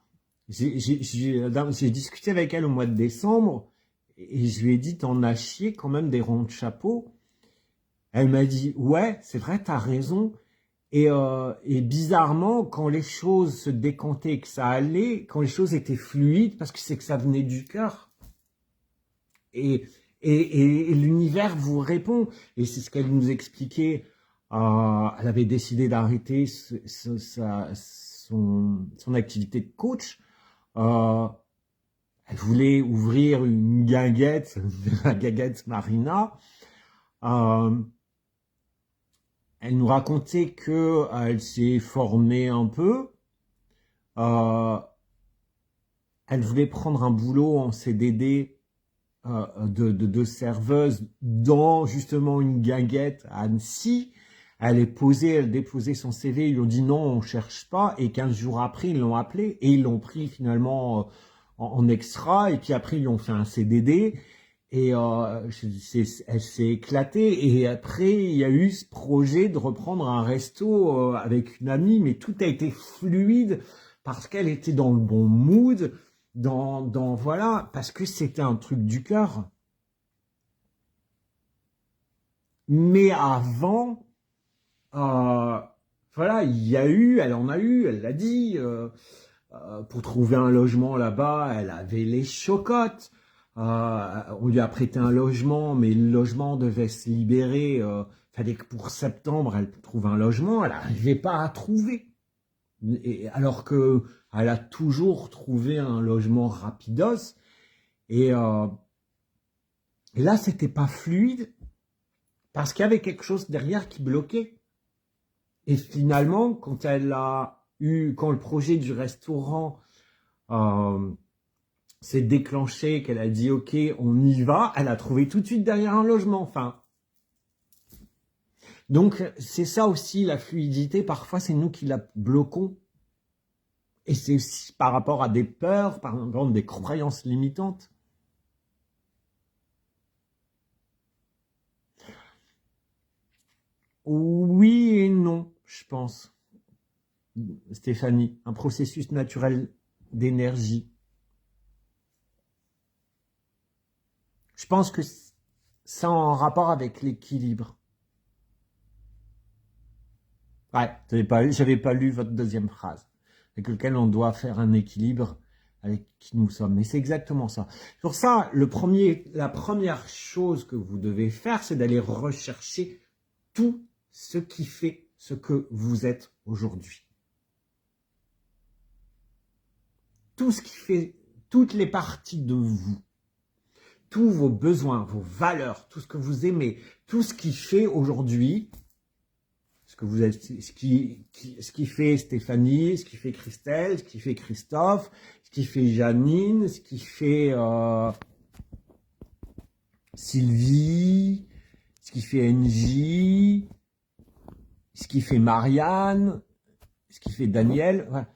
j'ai discuté avec elle au mois de décembre et je lui ai dit, t'en as chié quand même des ronds de chapeau. Elle m'a dit, ouais, c'est vrai, t'as raison. Et bizarrement, quand les choses se décantaient, que ça allait, quand les choses étaient fluides, parce que c'est que ça venait du cœur. Et l'univers vous répond. Et c'est ce qu'elle nous expliquait. Elle avait décidé d'arrêter son activité de coach. Elle voulait ouvrir une guinguette, la guinguette Marina. Elle nous racontait que elle s'est formée un peu. Elle voulait prendre un boulot en CDD de serveuse dans justement une guinguette à Annecy. Elle déposait son CV, ils lui ont dit non, on cherche pas. Et 15 jours après, ils l'ont appelé et ils l'ont pris finalement en extra. Et puis après, ils lui ont fait un CDD. Et elle s'est éclatée. Et après, il y a eu ce projet de reprendre un resto avec une amie, mais tout a été fluide parce qu'elle était dans le bon mood, voilà, parce que c'était un truc du cœur. Mais avant, voilà, elle en a eu, elle l'a dit. Pour trouver un logement là-bas, elle avait les chocottes. On lui a prêté un logement, mais le logement devait se libérer. Fallait que pour septembre, elle trouve un logement. Elle n'arrivait pas à trouver. Alors que elle a toujours trouvé un logement rapidos. Et là, c'était pas fluide parce qu'il y avait quelque chose derrière qui bloquait. Et finalement, quand le projet du restaurant s'est déclenché, qu'elle a dit ok, on y va, elle a trouvé tout de suite derrière un logement. Enfin, donc c'est ça aussi la fluidité. Parfois, c'est nous qui la bloquons. Et c'est aussi par rapport à des peurs, par exemple des croyances limitantes. Oui et non, je pense, Stéphanie. Un processus naturel d'énergie. Je pense que c'est en rapport avec l'équilibre. Ouais, j'avais pas lu votre deuxième phrase, avec lequel on doit faire un équilibre avec qui nous sommes. Mais c'est exactement ça. Pour ça, la première chose que vous devez faire, c'est d'aller rechercher tout ce qui fait ce que vous êtes aujourd'hui. Tout ce qui fait, toutes les parties de vous, tous vos besoins, vos valeurs, tout ce que vous aimez, tout ce qui fait aujourd'hui ce que vous êtes, ce qui fait Stéphanie, ce qui fait Christelle, ce qui fait Christophe, ce qui fait Janine, ce qui fait Sylvie, ce qui fait NJ, ce qui fait Marianne, ce qui fait Daniel. Voilà.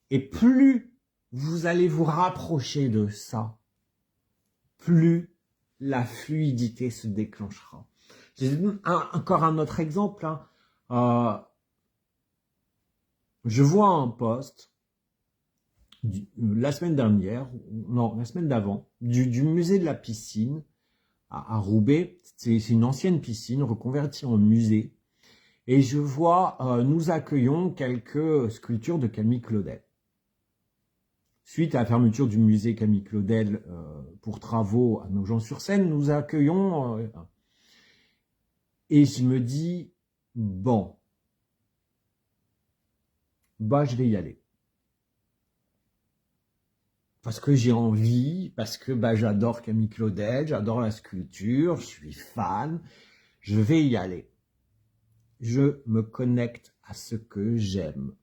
Et plus vous allez vous rapprocher de ça, plus la fluidité se déclenchera. J'ai encore un autre exemple. Hein. Je vois un post la semaine dernière, non, la semaine d'avant, du musée de la piscine à Roubaix. C'est une ancienne piscine reconvertie en musée. Et je vois, nous accueillons quelques sculptures de Camille Claudel. Suite à la fermeture du musée Camille Claudel pour travaux à Nogent-sur-Seine, nous accueillons... et je me dis, bon, bah je vais y aller. Parce que j'ai envie, parce que bah, j'adore Camille Claudel, j'adore la sculpture, je suis fan, je vais y aller. Je me connecte à ce que j'aime.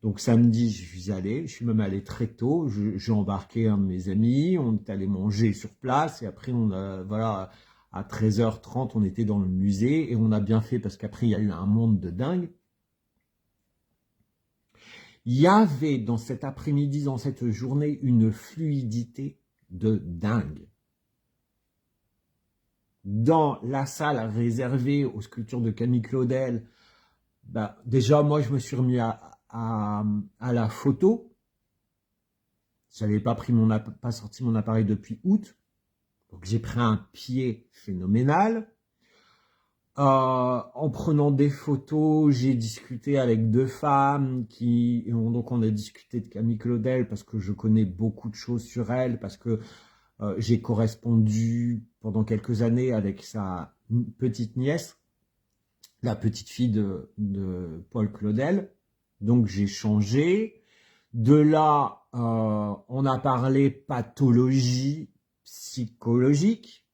Donc samedi, je suis allé, je suis même allé très tôt, j'ai embarqué un de mes amis, on est allé manger sur place et après on a, voilà, à 13h30 on était dans le musée et on a bien fait parce qu'après il y a eu un monde de dingue. Il y avait dans cet après-midi, dans cette journée, une fluidité de dingue. Dans la salle réservée aux sculptures de Camille Claudel, bah, déjà moi je me suis remis à la photo. Je n'avais pas sorti mon appareil depuis août. Donc j'ai pris un pied phénoménal. En prenant des photos, j'ai discuté avec deux femmes donc on a discuté de Camille Claudel parce que je connais beaucoup de choses sur elle, parce que j'ai correspondu pendant quelques années avec sa petite nièce, la petite fille de Paul Claudel. Donc j'ai changé. De là, on a parlé pathologie psychologique,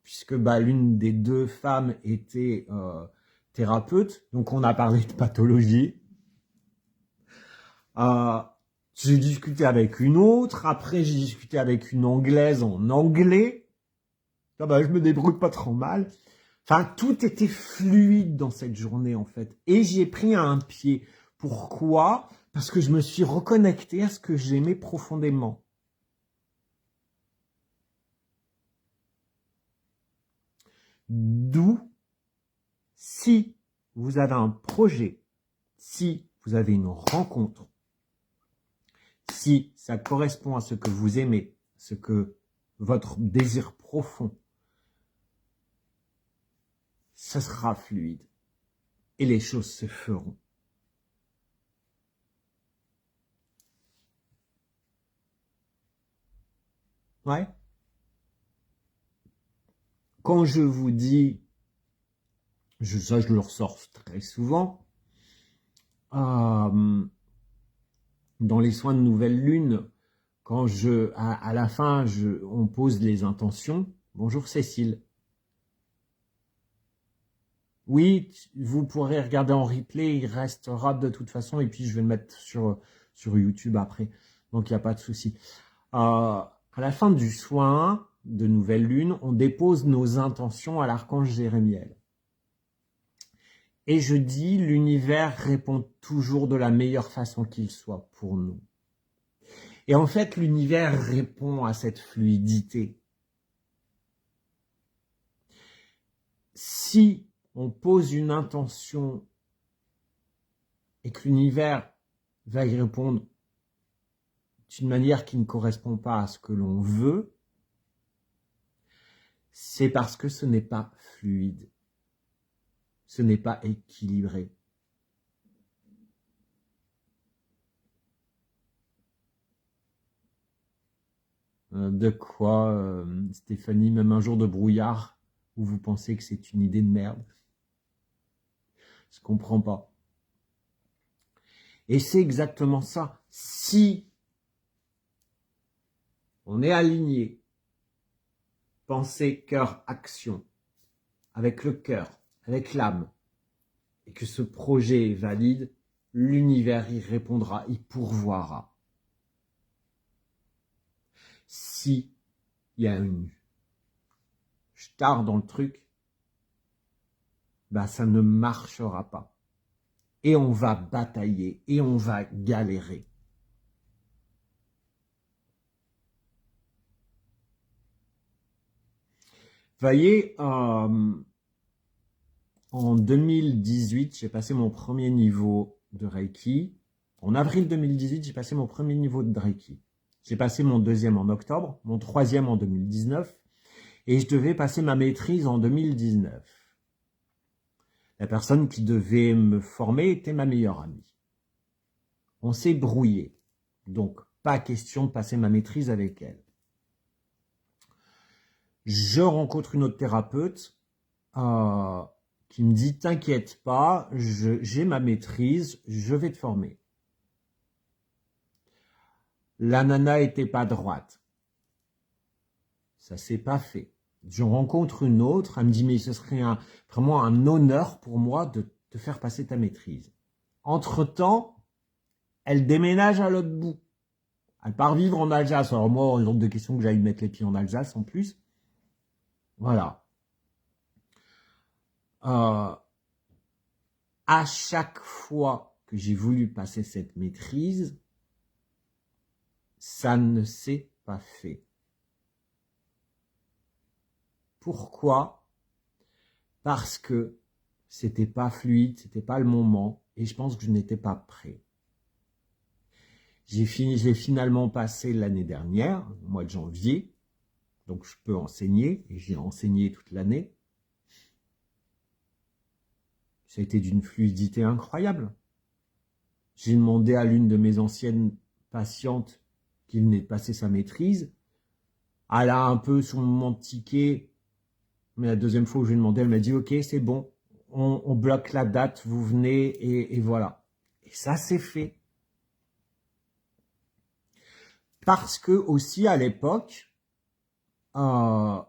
puisque bah, l'une des deux femmes était thérapeute, donc on a parlé de pathologie. J'ai discuté avec une autre, après j'ai discuté avec une anglaise en anglais. Ah bah, je me débrouille pas trop mal. Enfin, tout était fluide dans cette journée en fait. Et j'y ai pris un pied. Pourquoi ? Parce que je me suis reconnecté à ce que j'aimais profondément. D'où, si vous avez un projet, si vous avez une rencontre, si ça correspond à ce que vous aimez, ce que votre désir profond, ça sera fluide et les choses se feront. Ouais. Quand je vous dis, ça je le ressors très souvent, dans les soins de nouvelle lune, quand à la fin, on pose les intentions. Bonjour Cécile. Oui, vous pourrez regarder en replay, il restera de toute façon, et puis je vais le mettre sur YouTube après, donc il n'y a pas de souci. À la fin du soin de nouvelle lune, on dépose nos intentions à l'archange Jérémiel. Et je dis, l'univers répond toujours de la meilleure façon qu'il soit pour nous. Et en fait, l'univers répond à cette fluidité. Si on pose une intention et que l'univers va y répondre d'une manière qui ne correspond pas à ce que l'on veut, c'est parce que ce n'est pas fluide, ce n'est pas équilibré. De quoi, Stéphanie, même un jour de brouillard où vous pensez que c'est une idée de merde? Je comprends pas. Et c'est exactement ça. Si on est aligné, pensée, cœur, action, avec le cœur, avec l'âme, et que ce projet est valide, l'univers y répondra, y pourvoira. Si il y a une star dans le truc, bah ça ne marchera pas. Et on va batailler, et on va galérer. Voyez, en 2018, j'ai passé mon premier niveau de Reiki. En avril 2018, j'ai passé mon premier niveau de Reiki. J'ai passé mon deuxième en octobre, mon troisième en 2019, et je devais passer ma maîtrise en 2019. La personne qui devait me former était ma meilleure amie. On s'est brouillé, donc pas question de passer ma maîtrise avec elle. Je rencontre une autre thérapeute qui me dit « T'inquiète pas, j'ai ma maîtrise, je vais te former ». La nana était pas droite. Ça s'est pas fait. Je rencontre une autre, elle me dit « Mais ce serait vraiment un honneur pour moi de te faire passer ta maîtrise ». Entre-temps, elle déménage à l'autre bout. Elle part vivre en Alsace. Alors moi, il y a de questions que j'aille mettre les pieds en Alsace en plus. Voilà. À chaque fois que j'ai voulu passer cette maîtrise, ça ne s'est pas fait. Pourquoi? Parce que c'était pas fluide, c'était pas le moment, et je pense que je n'étais pas prêt. J'ai finalement passé l'année dernière, au mois de janvier, donc je peux enseigner, et j'ai enseigné toute l'année. Ça a été d'une fluidité incroyable. J'ai demandé à l'une de mes anciennes patientes qu'il n'ait passé sa maîtrise. Elle a un peu sur mon ticket, mais la deuxième fois où je lui ai demandé, elle m'a dit « Ok, c'est bon, on bloque la date, vous venez, et voilà. » Et ça, c'est fait. Parce que aussi, à l'époque, quand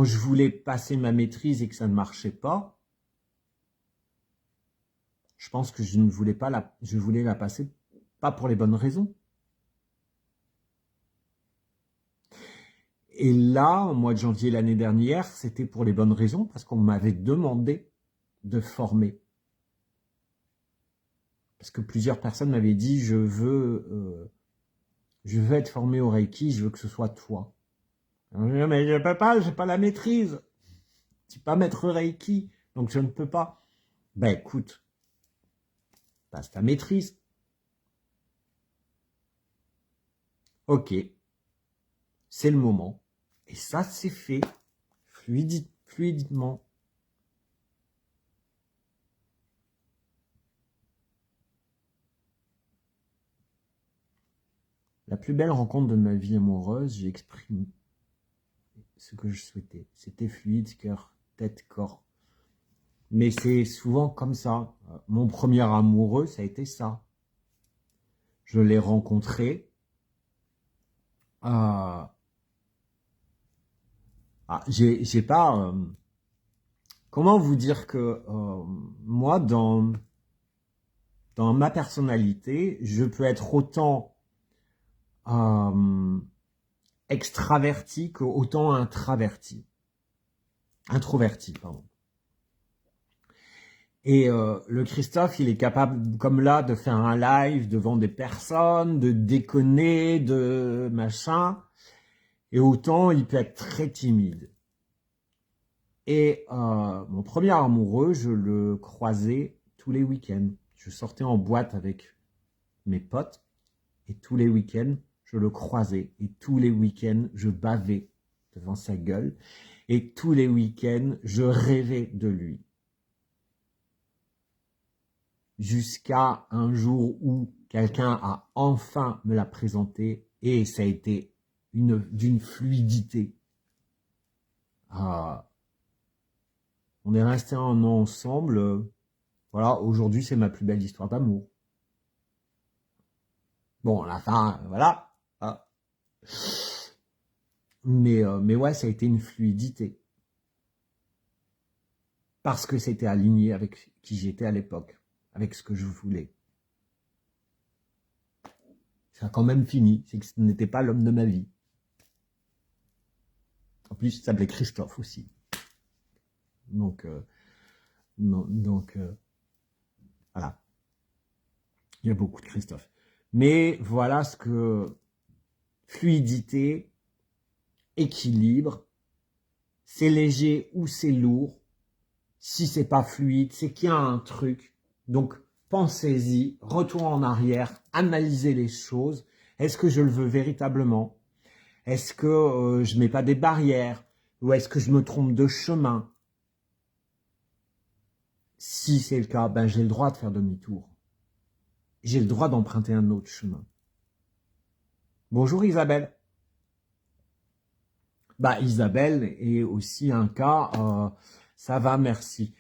je voulais passer ma maîtrise et que ça ne marchait pas, je pense que je voulais la passer pas pour les bonnes raisons. Et là, au mois de janvier l'année dernière, c'était pour les bonnes raisons, parce qu'on m'avait demandé de former. Parce que plusieurs personnes m'avaient dit, je veux être formé au Reiki, je veux que ce soit toi. Alors, je dis, mais je peux pas, j'ai pas la maîtrise. Je suis pas maître Reiki, donc je ne peux pas. Ben écoute, passe ta maîtrise. Ok, c'est le moment. Et ça, c'est fait fluidement. La plus belle rencontre de ma vie amoureuse, j'ai exprimé ce que je souhaitais. C'était fluide, cœur, tête, corps. Mais c'est souvent comme ça. Mon premier amoureux, ça a été ça. Je l'ai rencontré. J'ai pas... comment vous dire que moi, dans ma personnalité, je peux être autant extraverti qu'autant introverti, pardon. Et le Christophe, il est capable, comme là, de faire un live devant des personnes, de déconner, de machin. Et autant, il peut être très timide. Et mon premier amoureux, je le croisais tous les week-ends. Je sortais en boîte avec mes potes. Et tous les week-ends, je le croisais. Et tous les week-ends, je bavais devant sa gueule. Et tous les week-ends, je rêvais de lui. Jusqu'à un jour où quelqu'un a enfin me l'a présenté et ça a été d'une fluidité. On est resté un an ensemble. Voilà, aujourd'hui, c'est ma plus belle histoire d'amour. Bon, à la fin, voilà. Mais ouais, ça a été une fluidité. Parce que c'était aligné avec qui j'étais à l'époque, avec ce que je voulais. Ça a quand même fini, c'est que ce n'était pas l'homme de ma vie. En plus, il s'appelait Christophe aussi. Donc, voilà. Il y a beaucoup de Christophe. Mais voilà ce que fluidité, équilibre, c'est léger ou c'est lourd. Si c'est pas fluide, c'est qu'il y a un truc. Donc, pensez-y, retour en arrière, analysez les choses. Est-ce que je le veux véritablement? Est-ce que je mets pas des barrières? Ou est-ce que je me trompe de chemin? Si c'est le cas, ben j'ai le droit de faire demi-tour. J'ai le droit d'emprunter un autre chemin. Bonjour Isabelle. Bah Isabelle est aussi un cas, ça va, merci.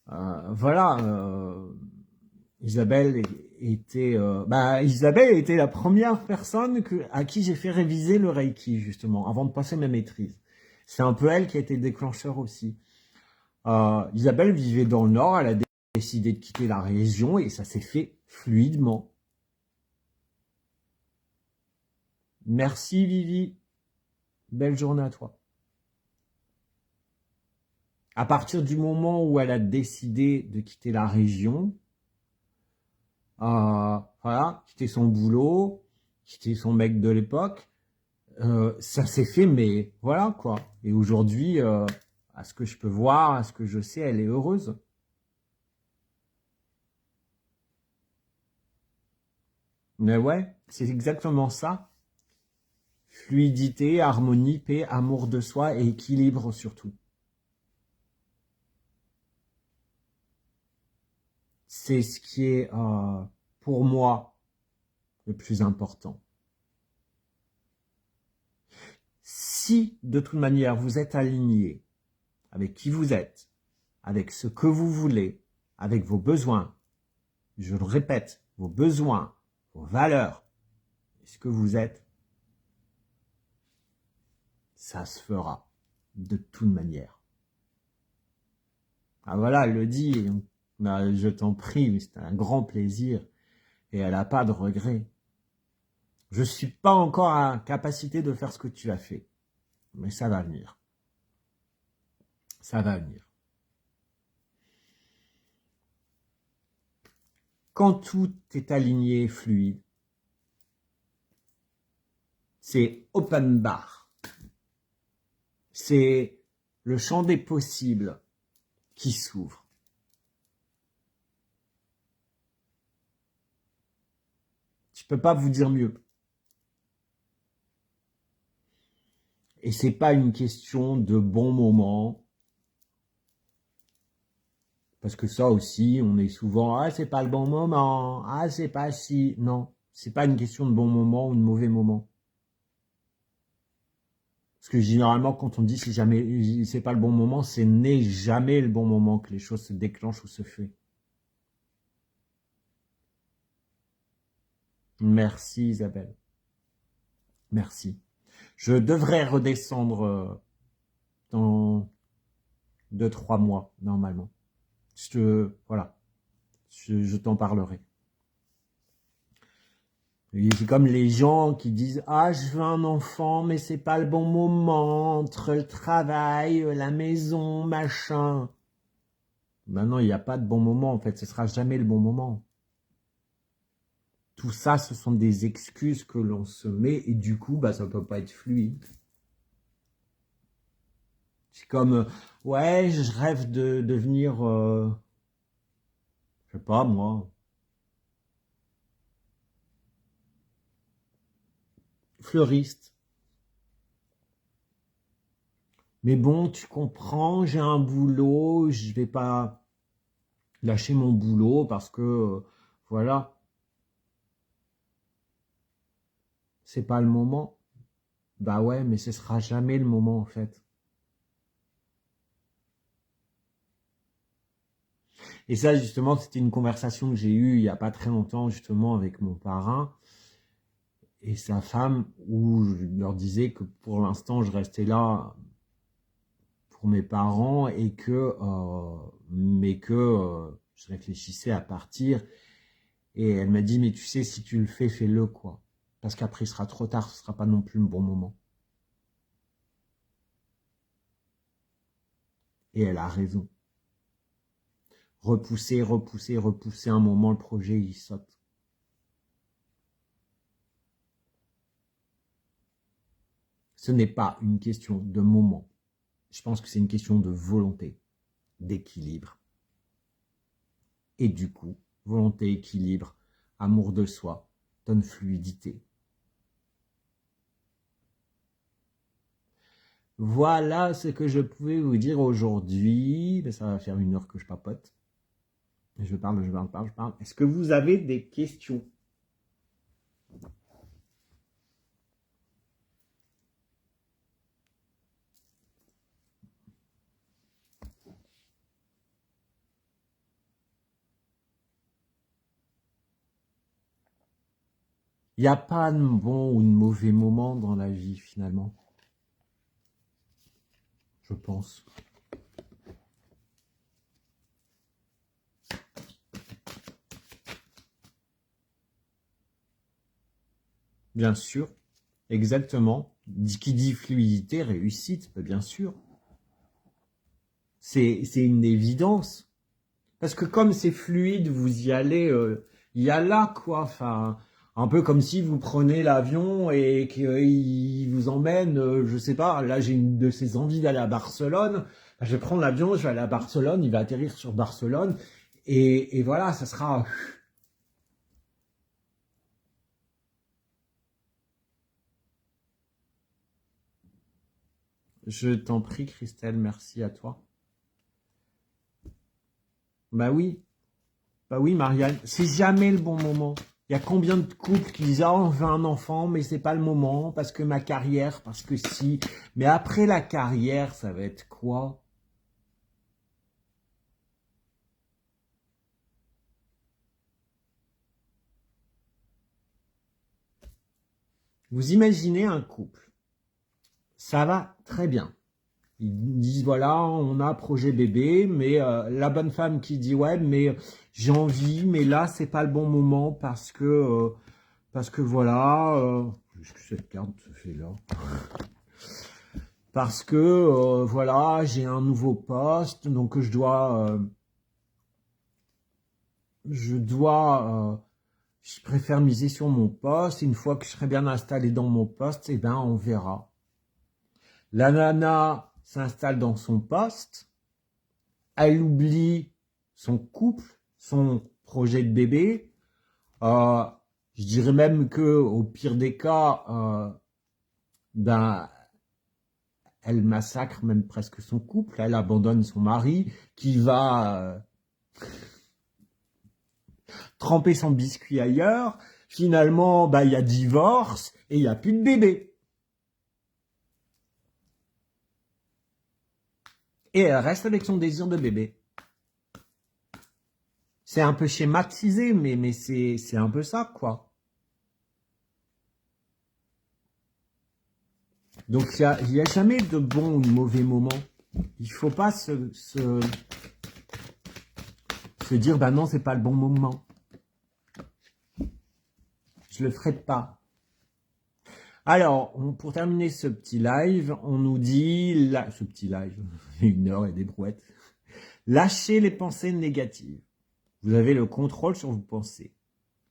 Voilà, Isabelle était la première personne à qui j'ai fait réviser le Reiki, justement, avant de passer ma maîtrise. C'est un peu elle qui a été déclencheur aussi. Isabelle vivait dans le Nord, elle a décidé de quitter la région et ça s'est fait fluidement. Merci Vivi, belle journée à toi. À partir du moment où elle a décidé de quitter la région, voilà, quitter son boulot, quitter son mec de l'époque, ça s'est fait, mais voilà quoi. Et aujourd'hui, à ce que je peux voir, à ce que je sais, elle est heureuse. Mais ouais, c'est exactement ça. Fluidité, harmonie, paix, amour de soi et équilibre surtout. C'est ce qui est, pour moi, le plus important. Si, de toute manière, vous êtes aligné avec qui vous êtes, avec ce que vous voulez, avec vos besoins, je le répète, vos besoins, vos valeurs, ce que vous êtes, ça se fera de toute manière. Ah voilà, elle le dit, je t'en prie, c'était un grand plaisir et elle n'a pas de regrets. Je ne suis pas encore à capacité de faire ce que tu as fait, mais ça va venir. Ça va venir. Quand tout est aligné et fluide, c'est open bar. C'est le champ des possibles qui s'ouvre. Je peux pas vous dire mieux. Et c'est pas une question de bon moment. Parce que ça aussi, on est souvent, ah, c'est pas le bon moment, ah, c'est pas si. Non, c'est pas une question de bon moment ou de mauvais moment. Parce que généralement, quand on dit c'est jamais, c'est pas le bon moment, c'est n'est jamais le bon moment que les choses se déclenchent ou se font. Merci Isabelle. Merci. Je devrais redescendre dans 2-3 mois, normalement. Voilà. Je t'en parlerai. C'est comme les gens qui disent « Ah, je veux un enfant, mais c'est pas le bon moment, entre le travail, la maison, machin. » Maintenant, il n'y a pas de bon moment, en fait. Ce sera jamais le bon moment. Tout ça, ce sont des excuses que l'on se met et du coup, ça ne peut pas être fluide. C'est comme, ouais, je rêve de devenir, je sais pas moi, fleuriste. Mais bon, tu comprends, j'ai un boulot, je vais pas lâcher mon boulot parce que, voilà, c'est pas le moment. Bah ouais, mais ce sera jamais le moment en fait. Et ça, justement, c'était une conversation que j'ai eue il y a pas très longtemps, justement, avec mon parrain et sa femme, où je leur disais que pour l'instant, je restais là pour mes parents et que je réfléchissais à partir. Et elle m'a dit, mais tu sais, si tu le fais, fais-le, quoi. Parce qu'après, il sera trop tard, ce sera pas non plus le bon moment. Et elle a raison. Repousser, repousser, repousser, un moment, le projet, il saute. Ce n'est pas une question de moment. Je pense que c'est une question de volonté, d'équilibre. Et du coup, volonté, équilibre, amour de soi, donne fluidité. Voilà ce que je pouvais vous dire aujourd'hui. Ça va faire 1 heure que je papote. Je parle. Est-ce que vous avez des questions? Il n'y a pas de bon ou de mauvais moment dans la vie, finalement. Je pense. Bien sûr, exactement. Qui dit fluidité, réussite, bien sûr. C'est une évidence. Parce que comme c'est fluide, vous y allez, il y a là, quoi. Enfin, un peu comme si vous prenez l'avion et qu'il vous emmène, je sais pas, là j'ai une de ces envies d'aller à Barcelone. Je vais prendre l'avion, je vais aller à Barcelone, il va atterrir sur Barcelone. Et voilà, ça sera... Je t'en prie, Christelle, merci à toi. Bah oui, Marianne, c'est jamais le bon moment. Il y a combien de couples qui disent: «Ah, on veut un enfant, mais c'est pas le moment, parce que ma carrière, parce que si.» Mais après la carrière, ça va être quoi? Vous imaginez un couple, ça va très bien. Ils disent: «Voilà, on a projet bébé», mais la bonne femme qui dit: «Ouais, mais j'ai envie, mais là, c'est pas le bon moment parce que voilà, qu'est-ce que cette carte se fait là? Parce que voilà, j'ai un nouveau poste, donc je préfère miser sur mon poste. Une fois que je serai bien installé dans mon poste, eh ben, on verra. La nana s'installe dans son poste, elle oublie son couple, son projet de bébé. Euh, je dirais même que au pire des cas, ben, elle massacre même presque son couple. Elle abandonne son mari qui va tremper son biscuit ailleurs. Finalement, bah, il y a divorce et il n'y a plus de bébé. Et elle reste avec son désir de bébé. C'est un peu schématisé, mais c'est un peu ça, quoi. Donc, il y a jamais de bon ou de mauvais moment. Il faut pas se dire, bah non, c'est pas le bon moment. Je le ferai pas. Alors, pour terminer ce petit live, on nous dit, ce petit live, 1 heure et des brouettes, lâchez les pensées négatives. Vous avez le contrôle sur vos pensées.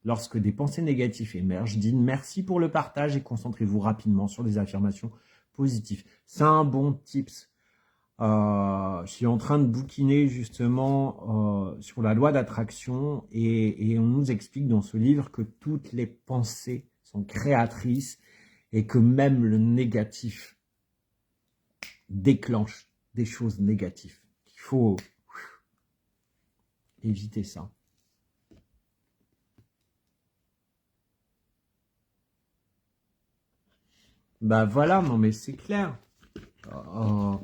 Lorsque des pensées négatives émergent, dites merci pour le partage et concentrez-vous rapidement sur des affirmations positives. C'est un bon tips. Je suis en train de bouquiner justement sur la loi d'attraction et on nous explique dans ce livre que toutes les pensées sont créatrices et que même le négatif déclenche des choses négatives. Il faut éviter ça. Bah voilà, non mais c'est clair. Euh,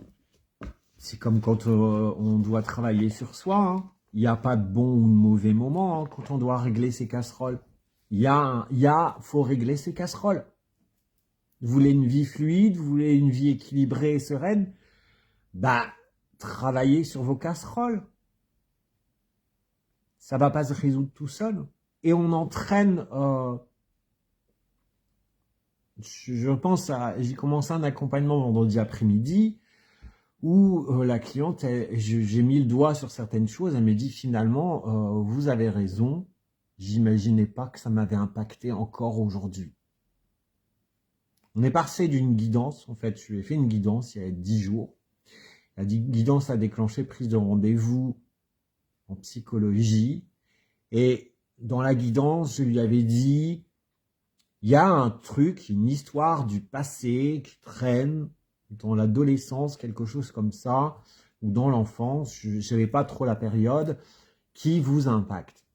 c'est comme quand on doit travailler sur soi, hein. Il n'y a pas de bon ou de mauvais moment, hein, quand on doit régler ses casseroles. Faut régler ses casseroles. Vous voulez une vie fluide, vous voulez une vie équilibrée et sereine, bah, travaillez sur vos casseroles. Ça va pas se résoudre tout seul. Et on entraîne, je pense j'ai commencé un accompagnement vendredi après-midi, où la cliente, j'ai mis le doigt sur certaines choses, elle me dit finalement, vous avez raison, j'imaginais pas que ça m'avait impacté encore aujourd'hui. On est passé d'une guidance, en fait, je lui ai fait une guidance il y a 10 jours. La guidance a déclenché prise de rendez-vous en psychologie. Et dans la guidance, je lui avais dit, il y a un truc, une histoire du passé qui traîne dans l'adolescence, quelque chose comme ça, ou dans l'enfance, je ne savais pas trop la période, qui vous impacte.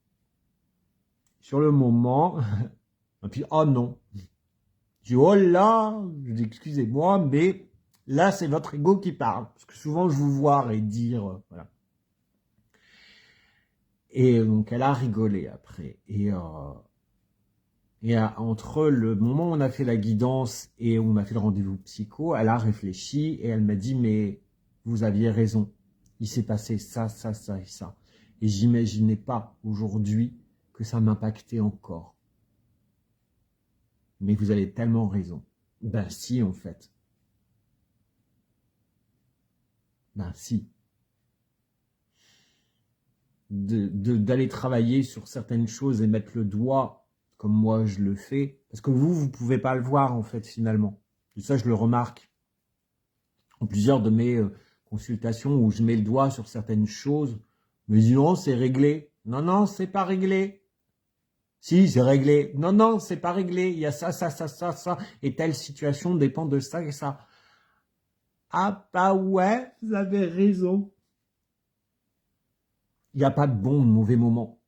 Sur le moment, et puis, oh non. Je dis, oh là, je dis, excusez-moi, mais là, c'est votre ego qui parle. Parce que souvent, je vous vois et dire, voilà. Et donc, elle a rigolé après. Et entre le moment où on a fait la guidance et où on a fait le rendez-vous psycho, elle a réfléchi et elle m'a dit, mais vous aviez raison. Il s'est passé ça, ça, ça et ça. Et j'imaginais pas aujourd'hui que ça m'impactait encore. Mais vous avez tellement raison. Ben si, en fait. Ben si. D'aller travailler sur certaines choses et mettre le doigt, comme moi je le fais, parce que vous pouvez pas le voir, en fait, finalement. Et ça, je le remarque. En plusieurs de mes consultations où je mets le doigt sur certaines choses, me disent non, c'est réglé. Non, non, c'est pas réglé. Si, c'est réglé. Non, non, c'est pas réglé. Il y a ça, ça, ça, ça, ça. Et telle situation dépend de ça et ça. Ah, bah ouais, vous avez raison. Il n'y a pas de bon ou de mauvais moment.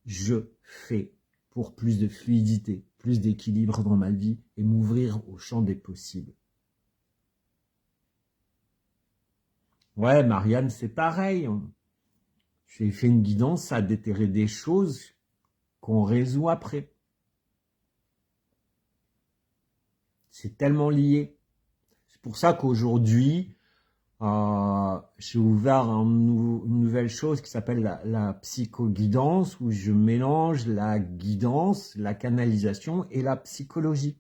Je fais pour plus de fluidité, plus d'équilibre dans ma vie et m'ouvrir au champ des possibles. Ouais, Marianne, c'est pareil. J'ai fait une guidance, ça a déterré des choses qu'on résout après. C'est tellement lié. C'est pour ça qu'aujourd'hui, j'ai ouvert une nouvelle chose qui s'appelle la psychoguidance, où je mélange la guidance, la canalisation et la psychologie.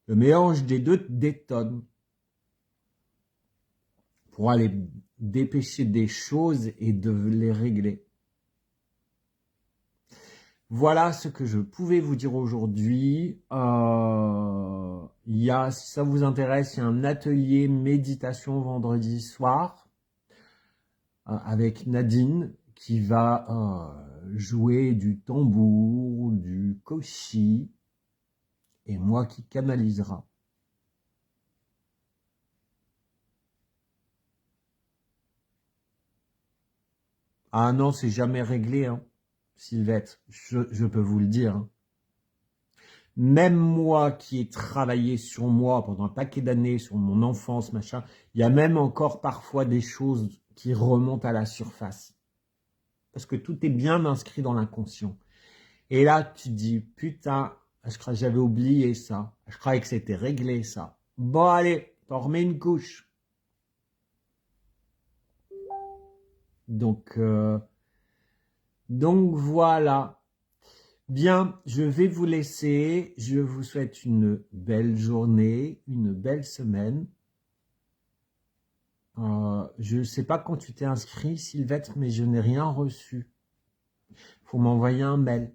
Le mélange des deux détonne pour aller dépêcher des choses et de les régler. Voilà ce que je pouvais vous dire aujourd'hui. Si ça vous intéresse, il y a un atelier méditation vendredi soir avec Nadine qui va jouer du tambour, du koshi et moi qui canalisera. Ah non, c'est jamais réglé, hein, Sylvette, je peux vous le dire. Hein. Même moi qui ai travaillé sur moi pendant un paquet d'années, sur mon enfance, machin, il y a même encore parfois des choses qui remontent à la surface. Parce que tout est bien inscrit dans l'inconscient. Et là, tu te dis, putain, j'avais oublié ça. Je croyais que c'était réglé, ça. Bon, allez, t'en remets une couche. Donc voilà. Bien, je vais vous laisser. Je vous souhaite une belle journée, une belle semaine. Je ne sais pas quand tu t'es inscrit, Sylvette, mais je n'ai rien reçu. Faut m'envoyer un mail.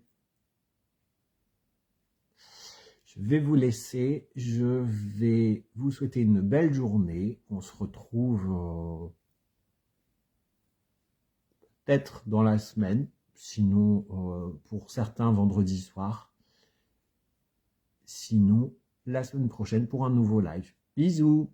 Je vais vous laisser. Je vais vous souhaiter une belle journée. On se retrouve peut-être dans la semaine. Sinon, pour certains, vendredi soir. Sinon, la semaine prochaine pour un nouveau live. Bisous!